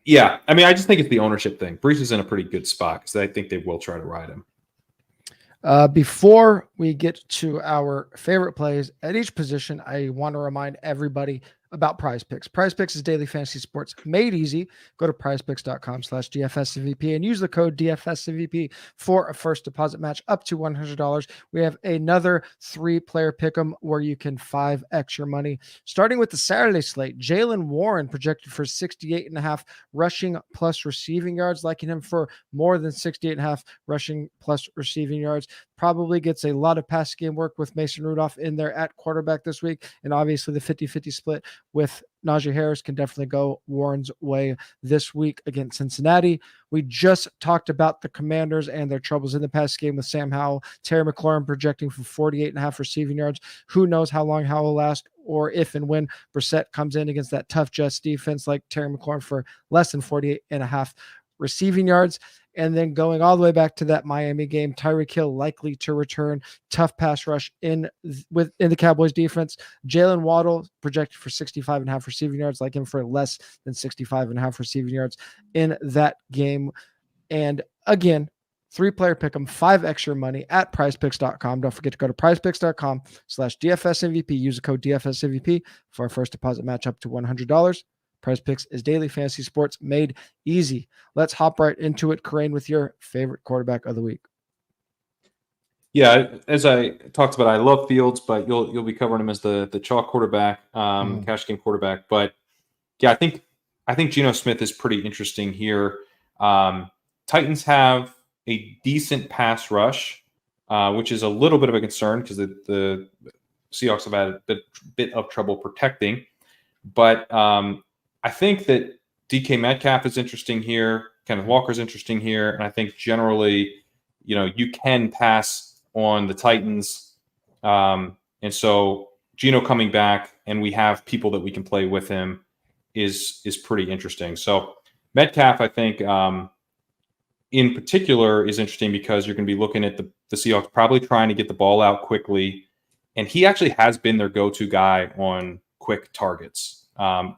I mean, I just think it's the ownership thing. Breece is in a pretty good spot because I think they will try to ride him. Before we get to our favorite plays at each position, I want to remind everybody about Prize Picks. Prize Picks is daily fantasy sports made easy. Go to prizepicks.com/DFSCVP and use the code DFSCVP for a first deposit match up to $100. We have another 3-player pick'em where you can 5x your money. Starting with the Saturday slate, Jaylen Warren projected for 68.5 rushing plus receiving yards, liking him for more than 68.5 rushing plus receiving yards. probably gets a lot of pass game work with Mason Rudolph in there at quarterback this week. And obviously the 50-50 split with Najee Harris can definitely go Warren's way this week against Cincinnati. We just talked about the Commanders and their troubles in the pass game with Sam Howell. Terry McLaurin projecting for 48.5 receiving yards. Who knows how long Howell will last, or if and when Brissett comes in against that tough Jets defense like Terry McLaurin for less than 48.5 receiving yards. And then going all the way back to that Miami game, Tyreek Hill likely to return. Tough pass rush in the Cowboys defense. Jalen Waddle projected for 65.5 receiving yards, like him for less than 65.5 receiving yards in that game. And again, 3-player pick'em, 5 extra money at prizepicks.com. Don't forget to go to prizepicks.com/DFSMVP. Use the code DFSMVP for our first deposit match up to $100. Prize Picks is daily fantasy sports made easy. Let's hop right into it, Kyren, with your favorite quarterback of the week. Yeah, as I talked about, I love Fields, but you'll be covering him as the chalk quarterback, cash game quarterback. But yeah, I think Geno Smith is pretty interesting here. Titans have a decent pass rush, which is a little bit of a concern because the Seahawks have had a bit of trouble protecting. But I think that DK Metcalf is interesting here. Kenneth Walker is interesting here. And I think generally, you can pass on the Titans. And so Geno coming back and we have people that we can play with him is pretty interesting. So Metcalf, I think, in particular is interesting because you're going to be looking at the Seahawks probably trying to get the ball out quickly. And he actually has been their go-to guy on quick targets.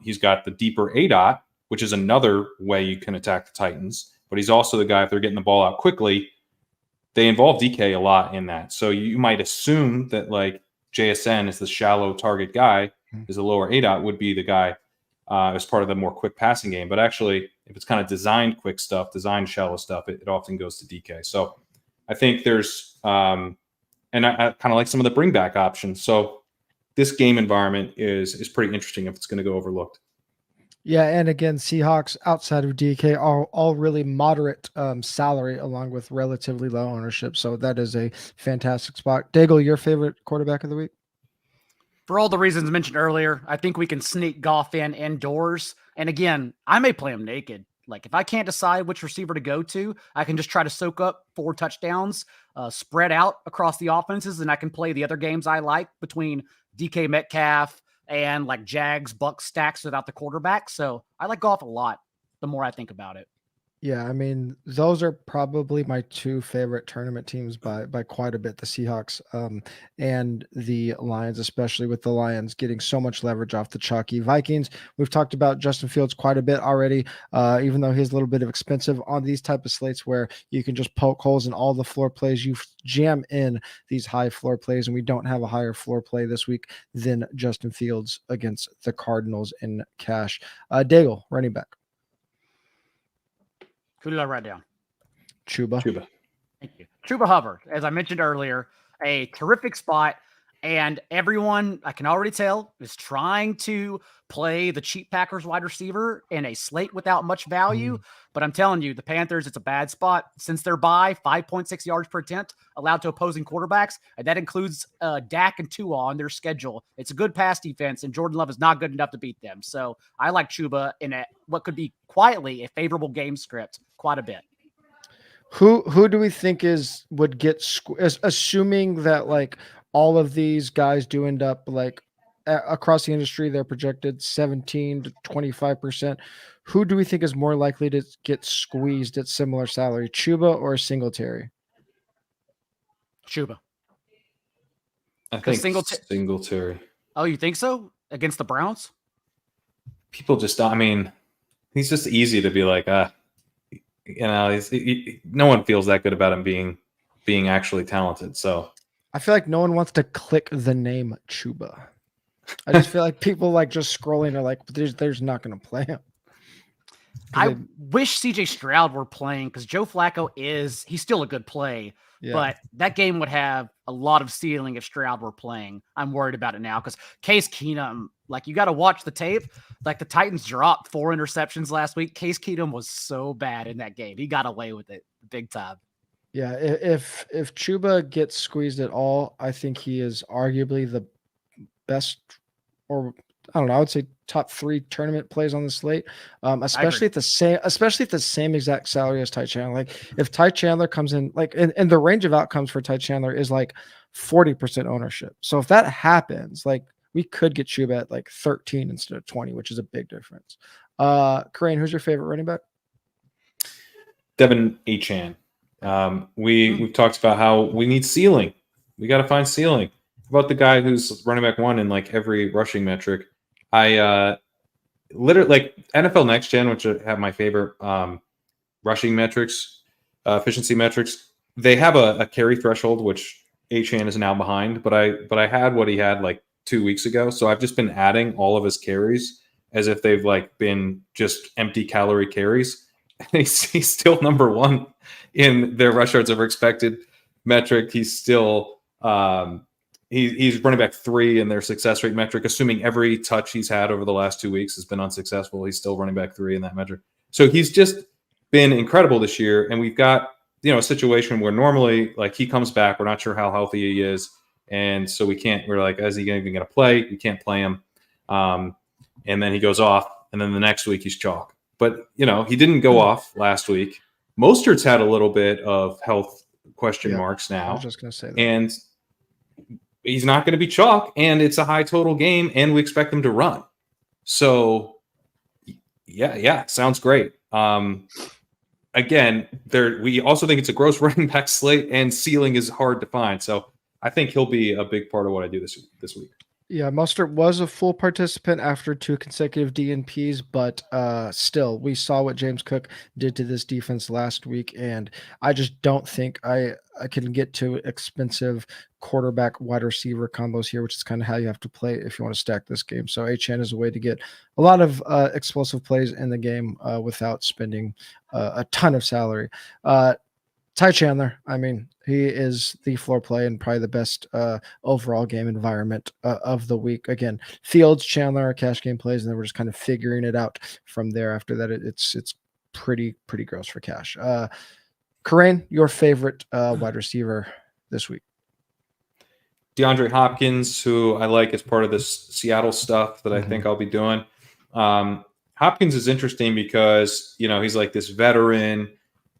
He's got the deeper ADOT, which is another way you can attack the Titans. But he's also the guy, if they're getting the ball out quickly, they involve DK a lot in that. So you might assume that like JSN is the shallow target guy, is a lower ADOT would be the guy as part of the more quick passing game. But actually, if it's kind of designed quick stuff, designed shallow stuff, it often goes to DK. So I think there's, and I kind of like some of the bring back options. So this game environment is pretty interesting if it's going to go overlooked. Yeah, and again, Seahawks outside of DK are all really moderate salary along with relatively low ownership. So that is a fantastic spot. Daigle, your favorite quarterback of the week? For all the reasons mentioned earlier, I think we can sneak Goff in indoors. And again, I may play him naked. Like if I can't decide which receiver to go to, I can just try to soak up 4 touchdowns, spread out across the offenses, and I can play the other games I like between DK Metcalf and like Jags, Bucks stacks without the quarterback. So I like Goff a lot the more I think about it. Yeah, I mean, those are probably my 2 favorite tournament teams by quite a bit, the Seahawks and the Lions, especially with the Lions getting so much leverage off the chalky Vikings. We've talked about Justin Fields quite a bit already, even though he's a little bit of expensive on these type of slates where you can just poke holes in all the floor plays. You jam in these high floor plays, and we don't have a higher floor play this week than Justin Fields against the Cardinals in cash. Daigle, running back. Who did I write down? Chuba. Thank you. Chuba Hubbard, as I mentioned earlier, a terrific spot. And everyone, I can already tell, is trying to play the cheap Packers wide receiver in a slate without much value. But I'm telling you, the Panthers, it's a bad spot. Since they're by 5.6 yards per attempt allowed to opposing quarterbacks, and that includes Dak and Tua on their schedule. It's a good pass defense, and Jordan Love is not good enough to beat them. So I like Chuba in what could be quietly a favorable game script quite a bit. Who do we think would get assuming that like all of these guys do end up like across the industry, they're projected 17 to 25%. Who do we think is more likely to get squeezed at similar salary, Chuba or Singletary? Chuba. I think Singletary. Oh, you think so? Against the Browns? People just, I mean, he's just easy to be like, no one feels that good about him being actually talented. So I feel like no one wants to click the name Chuba. I just feel like people like just scrolling are like, there's not going to play him. I wish CJ Stroud were playing because Joe Flacco he's still a good play, but that game would have a lot of ceiling if Stroud were playing. I'm worried about it now because Case Keenum, like you got to watch the tape. Like the Titans dropped 4 interceptions last week. Case Keenum was so bad in that game. He got away with it big time. Yeah, if Chuba gets squeezed at all, I think he is arguably the best, or I don't know, I would say top 3 tournament plays on the slate. Especially at the same exact salary as Ty Chandler. Like if Ty Chandler comes in, like and the range of outcomes for Ty Chandler is like 40% ownership. So if that happens, like we could get Chuba at like 13 instead of 20, which is a big difference. Kyren, who's your favorite running back? Devon Achane. We've talked about how we need ceiling. We got to find ceiling. About the guy who's running back 1 in like every rushing metric. I literally like NFL Next Gen, which have my favorite rushing metrics, efficiency metrics. They have a carry threshold, which Achane is now behind, but I had what he had like 2 weeks ago. So I've just been adding all of his carries as if they've like been just empty calorie carries. He's still number 1 in their rush yards over expected metric. He's still he's running back 3 in their success rate metric, assuming every touch he's had over the last 2 weeks has been unsuccessful. He's still running back 3 in that metric. So he's just been incredible this year. And we've got, a situation where normally like he comes back, we're not sure how healthy he is. And so we're like, is he even going to play? We can't play him. And then he goes off, and then the next week he's chalk. But, he didn't go off last week. Mostert's had a little bit of health question marks now. I was just going to say that. And he's not going to be chalk, and it's a high total game, and we expect them to run. So, yeah, sounds great. Again, we also think it's a gross running back slate, and ceiling is hard to find. So I think he'll be a big part of what I do this week. Yeah, Mostert was a full participant after 2 consecutive DNPs, but still, we saw what James Cook did to this defense last week, and I just don't think I can get to expensive quarterback wide receiver combos here, which is kind of how you have to play if you want to stack this game. So Achane is a way to get a lot of explosive plays in the game without spending a ton of salary. Ty Chandler, I mean, he is the floor play and probably the best overall game environment of the week. Again, Fields, Chandler are cash game plays, and then we're just kind of figuring it out from there. After that, it's pretty gross for cash. Kyren, your favorite wide receiver this week? DeAndre Hopkins, who I like as part of this Seattle stuff that I think I'll be doing. Hopkins is interesting because, he's like this veteran,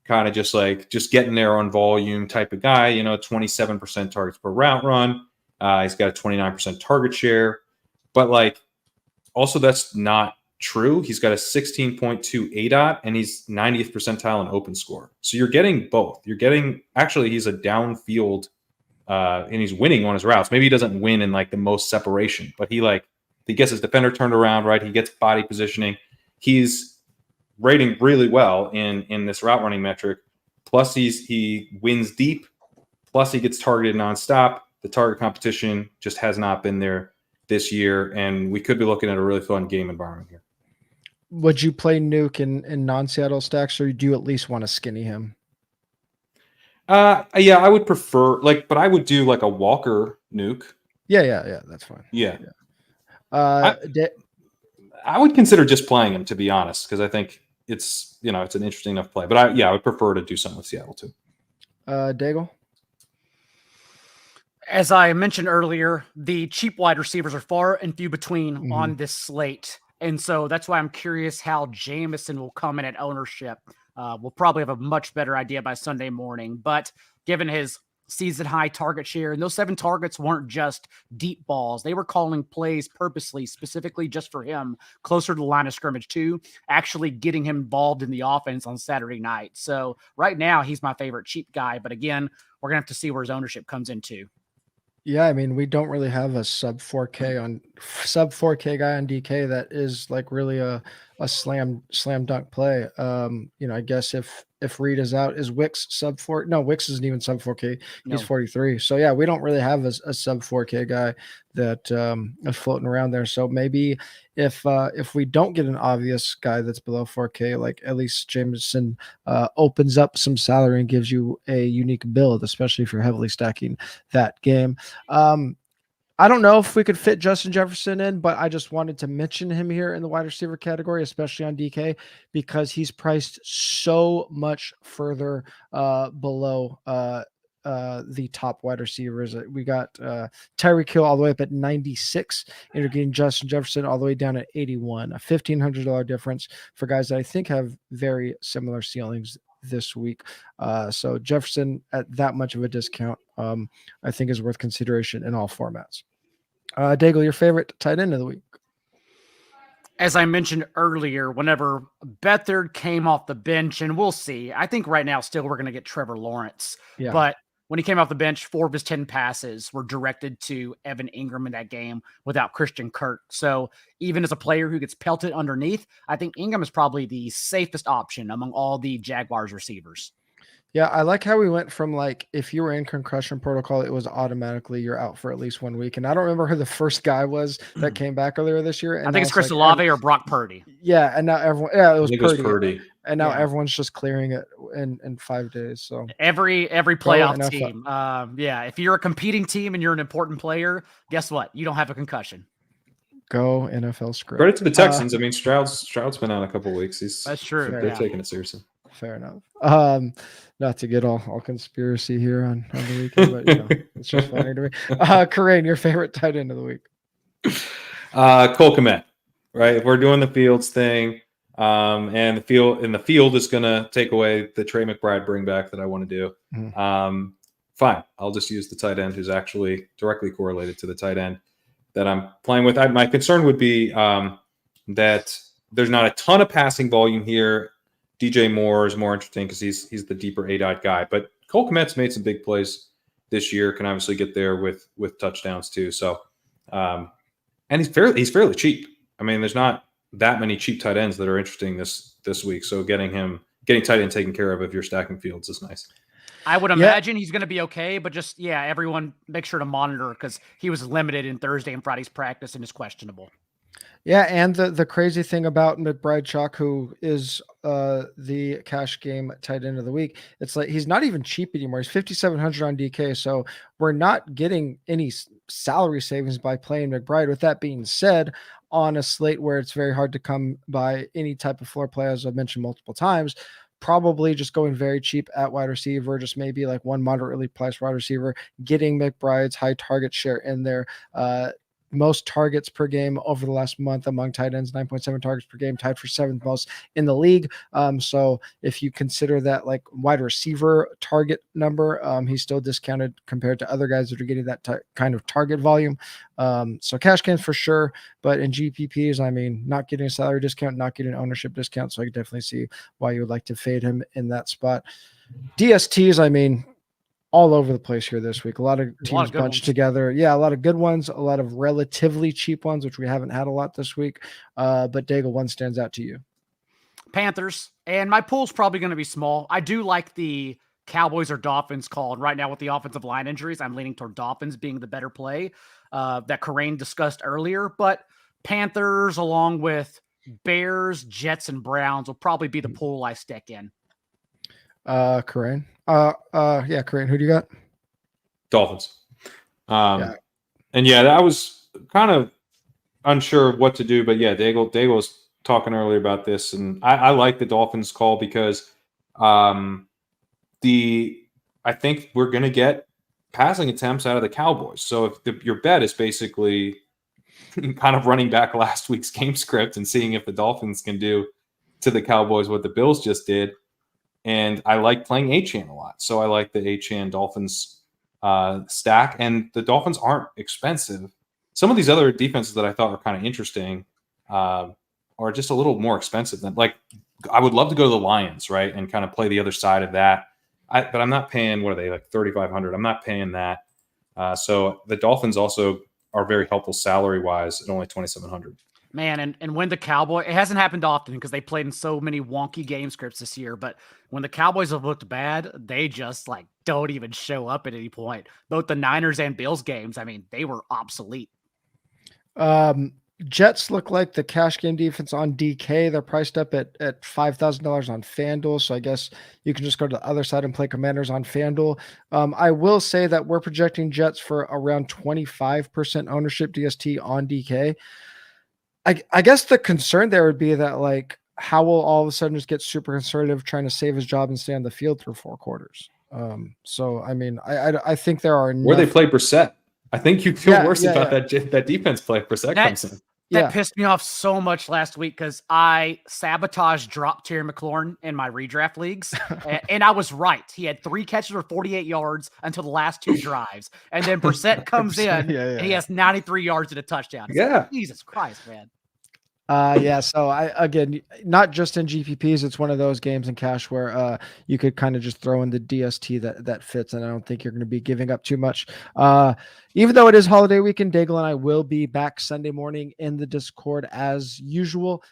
kind of just getting there on volume type of guy, 27% targets per route run. He's got a 29% target share, but also that's not true. He's got a 16.2 ADOT and he's 90th percentile in open score. So you're getting both. He's a downfield and he's winning on his routes. Maybe he doesn't win in the most separation, but he gets his defender turned around, right? He gets body positioning. He's rating really well in this route running metric. Plus he wins deep. Plus he gets targeted nonstop. The target competition just has not been there this year, and we could be looking at a really fun game environment here. Would you play Nuke in non-Seattle stacks, or do you at least want to skinny him? Yeah, I would prefer but I would do a Walker Nuke. Yeah, that's fine. Yeah. I would consider just playing him, to be honest, because I think it's it's an interesting enough play. But I would prefer to do something with Seattle too. Daigle? As I mentioned earlier, the cheap wide receivers are far and few between on this slate. And so that's why I'm curious how Jameson will come in at ownership. We'll probably have a much better idea by Sunday morning. But given his season high target share, and those 7 targets weren't just deep balls. They were calling plays purposely, specifically just for him, closer to the line of scrimmage too, actually getting him involved in the offense on Saturday night. So right now, he's my favorite cheap guy. But again, we're going to have to see where his ownership comes into. Yeah, I mean, we don't really have a sub 4K guy on DK that is really a slam dunk play. I guess if Reed is out, is Wicks sub 4? No, Wicks isn't even sub 4K. He's 43. So yeah, we don't really have a sub 4K guy that is floating around there. So maybe if we don't get an obvious guy that's below 4K, at least Jameson opens up some salary and gives you a unique build, especially if you're heavily stacking that game. I don't know if we could fit Justin Jefferson in, but I just wanted to mention him here in the wide receiver category, especially on DK, because he's priced so much further below the top wide receivers. We got Tyreek Hill all the way up at 96, and you're getting Justin Jefferson all the way down at 81, a $1,500 difference for guys that I think have very similar ceilings this week. So Jefferson at that much of a discount, I think is worth consideration in all formats. Daigle, your favorite tight end of the week? As I mentioned earlier, whenever Beathard came off the bench, and we'll see, I think right now still we're going to get Trevor Lawrence. Yeah. But when he came off the bench, 4 of his 10 passes were directed to Evan Engram in that game without Christian Kirk. So even as a player who gets pelted underneath, I think Engram is probably the safest option among all the Jaguars receivers. Yeah, I like how we went from like, if you were in concussion protocol, it was automatically you're out for at least 1 week. And I don't remember who the first guy was that came back earlier this year. And I think it's Chris Olave or Brock Purdy. Yeah, and now everyone, it was Purdy. And now everyone's just clearing it in 5 days. So every playoff team, if you're a competing team and you're an important player, guess what? You don't have a concussion. Go NFL script. Credit to the Texans. I mean, Stroud's been out a couple of weeks. That's true. They're taking it seriously. Fair enough. Not to get all conspiracy here on the weekend, but it's just funny to me. Kyren, your favorite tight end of the week? Cole Kmet, right? If we're doing the Fields thing, and the field is gonna take away the Trey McBride bring back that I want to do. Mm-hmm. Fine. I'll just use the tight end who's actually directly correlated to the tight end that I'm playing with. My concern would be that there's not a ton of passing volume here. DJ Moore is more interesting because he's the deeper eight-eyed guy. But Cole Kmet's made some big plays this year. Can obviously get there with touchdowns too. So, and he's fairly cheap. I mean, there's not that many cheap tight ends that are interesting this week. So getting tight end taken care of if you're stacking Fields is nice. I would imagine he's going to be okay, but just everyone make sure to monitor because he was limited in Thursday and Friday's practice and is questionable. Yeah, and the crazy thing about McBride Chalk, who is the cash game tight end of the week, it's like he's not even cheap anymore. He's 5,700 on DK, so we're not getting any salary savings by playing McBride. With that being said, on a slate where it's very hard to come by any type of floor play, as I've mentioned multiple times, probably just going very cheap at wide receiver, just maybe like one moderately priced wide receiver, getting McBride's high target share in there. Most targets per game over the last month among tight ends, 9.7 targets per game, tied for 7th most in the league. So if you consider that like wide receiver target number, he's still discounted compared to other guys that are getting that kind of target volume. So cash games for sure, but in GPPs, I mean, not getting a salary discount, not getting an ownership discount. So I could definitely see why you would like to fade him in that spot. DSTs, I mean, all over the place here this week. A lot of teams bunched together. Yeah, a lot of good ones, a lot of relatively cheap ones, which we haven't had a lot this week. But Daigle, one stands out to you. Panthers. And my pool's probably going to be small. I do like the Cowboys or Dolphins call. And right now with the offensive line injuries, I'm leaning toward Dolphins being the better play that Kyren discussed earlier. But Panthers along with Bears, Jets, and Browns will probably be the pool I stick in. Kyren. Kyren, who do you got? Dolphins. And I was kind of unsure of what to do, but Daigle was talking earlier about this, and I like the Dolphins call because I think we're going to get passing attempts out of the Cowboys. So if your bet is basically kind of running back last week's game script and seeing if the Dolphins can do to the Cowboys what the Bills just did. And I like playing Achane a lot. So I like the Achane Dolphins stack. And the Dolphins aren't expensive. Some of these other defenses that I thought were kind of interesting are just a little more expensive than, like, I would love to go to the Lions, right, and kind of play the other side of that. But I'm not paying, what are they, like $3,500? I'm not paying that. So the Dolphins also are very helpful salary-wise at only $2,700. Man, and when the Cowboys, it hasn't happened often because they played in so many wonky game scripts this year, but when the Cowboys have looked bad, they just like don't even show up at any point. Both the Niners and Bills games, I mean, they were obsolete. Jets look like the cash game defense on DK. They're priced up at $5,000 on FanDuel. So I guess you can just go to the other side and play Commanders on FanDuel. I will say that we're projecting Jets for around 25% ownership DST on DK. I guess the concern there would be that, like, how will all of a sudden just get super conservative trying to save his job and stay on the field through 4 quarters? So I mean, I think there are where they play Brissett. I think you feel worse about that defense play if Brissett comes in. That pissed me off so much last week because I sabotaged drop Terry McLaurin in my redraft leagues. And I was right. He had 3 catches for 48 yards until the last 2 drives. And then Brissett comes in and he has 93 yards and a touchdown. It's like, Jesus Christ, man. So again, not just in GPPs, it's one of those games in cash where you could kind of just throw in the DST that fits, and I don't think you're going to be giving up too much. Even though it is holiday weekend, Daigle and I will be back Sunday morning in the Discord as usual.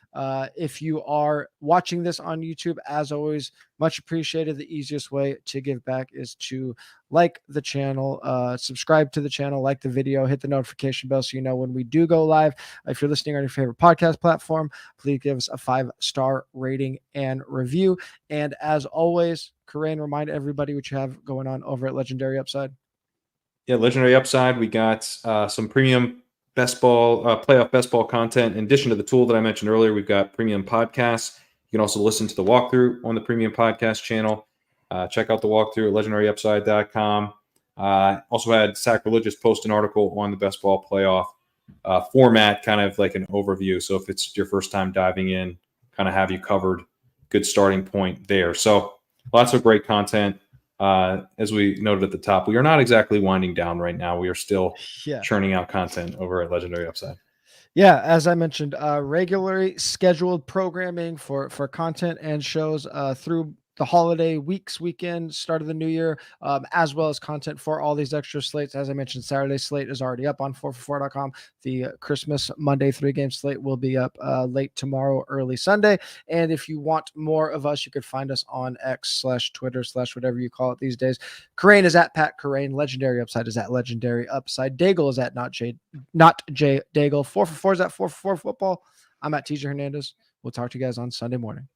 If you are watching this on YouTube, as always, much appreciated. The easiest way to give back is to like the channel, subscribe to the channel, like the video, hit the notification bell so you know when we do go live. If you're listening on your favorite podcast platform, please give us a 5-star rating and review. And as always, Kyren, remind everybody what you have going on over at Legendary Upside. Yeah, Legendary Upside, we got some premium playoff best ball content. In addition to the tool that I mentioned earlier, we've got premium podcasts. You can also listen to the walkthrough on the premium podcast channel. Check out the walkthrough at legendaryupside.com. Also had Sacrilegious post an article on the best ball playoff format, kind of like an overview. So if it's your first time diving in, kind of have you covered. Good starting point there. So lots of great content. As we noted at the top, we are not exactly winding down right now. We are still churning out content over at Legendary Upside. Yeah, as I mentioned, regularly scheduled programming for content and shows through the holiday weekend, start of the new year, as well as content for all these extra slates. As I mentioned, Saturday slate is already up on 4for4.com. The Christmas Monday 3-game slate will be up late tomorrow, early Sunday. And if you want more of us, you could find us on X/Twitter/ whatever you call it these days. Kyren is at Pat Kyren. Legendary Upside is at Legendary Upside. Daigle is at not J Daigle. 4for4 is at 4for4 football. I'm at TJ Hernandez. We'll talk to you guys on Sunday morning.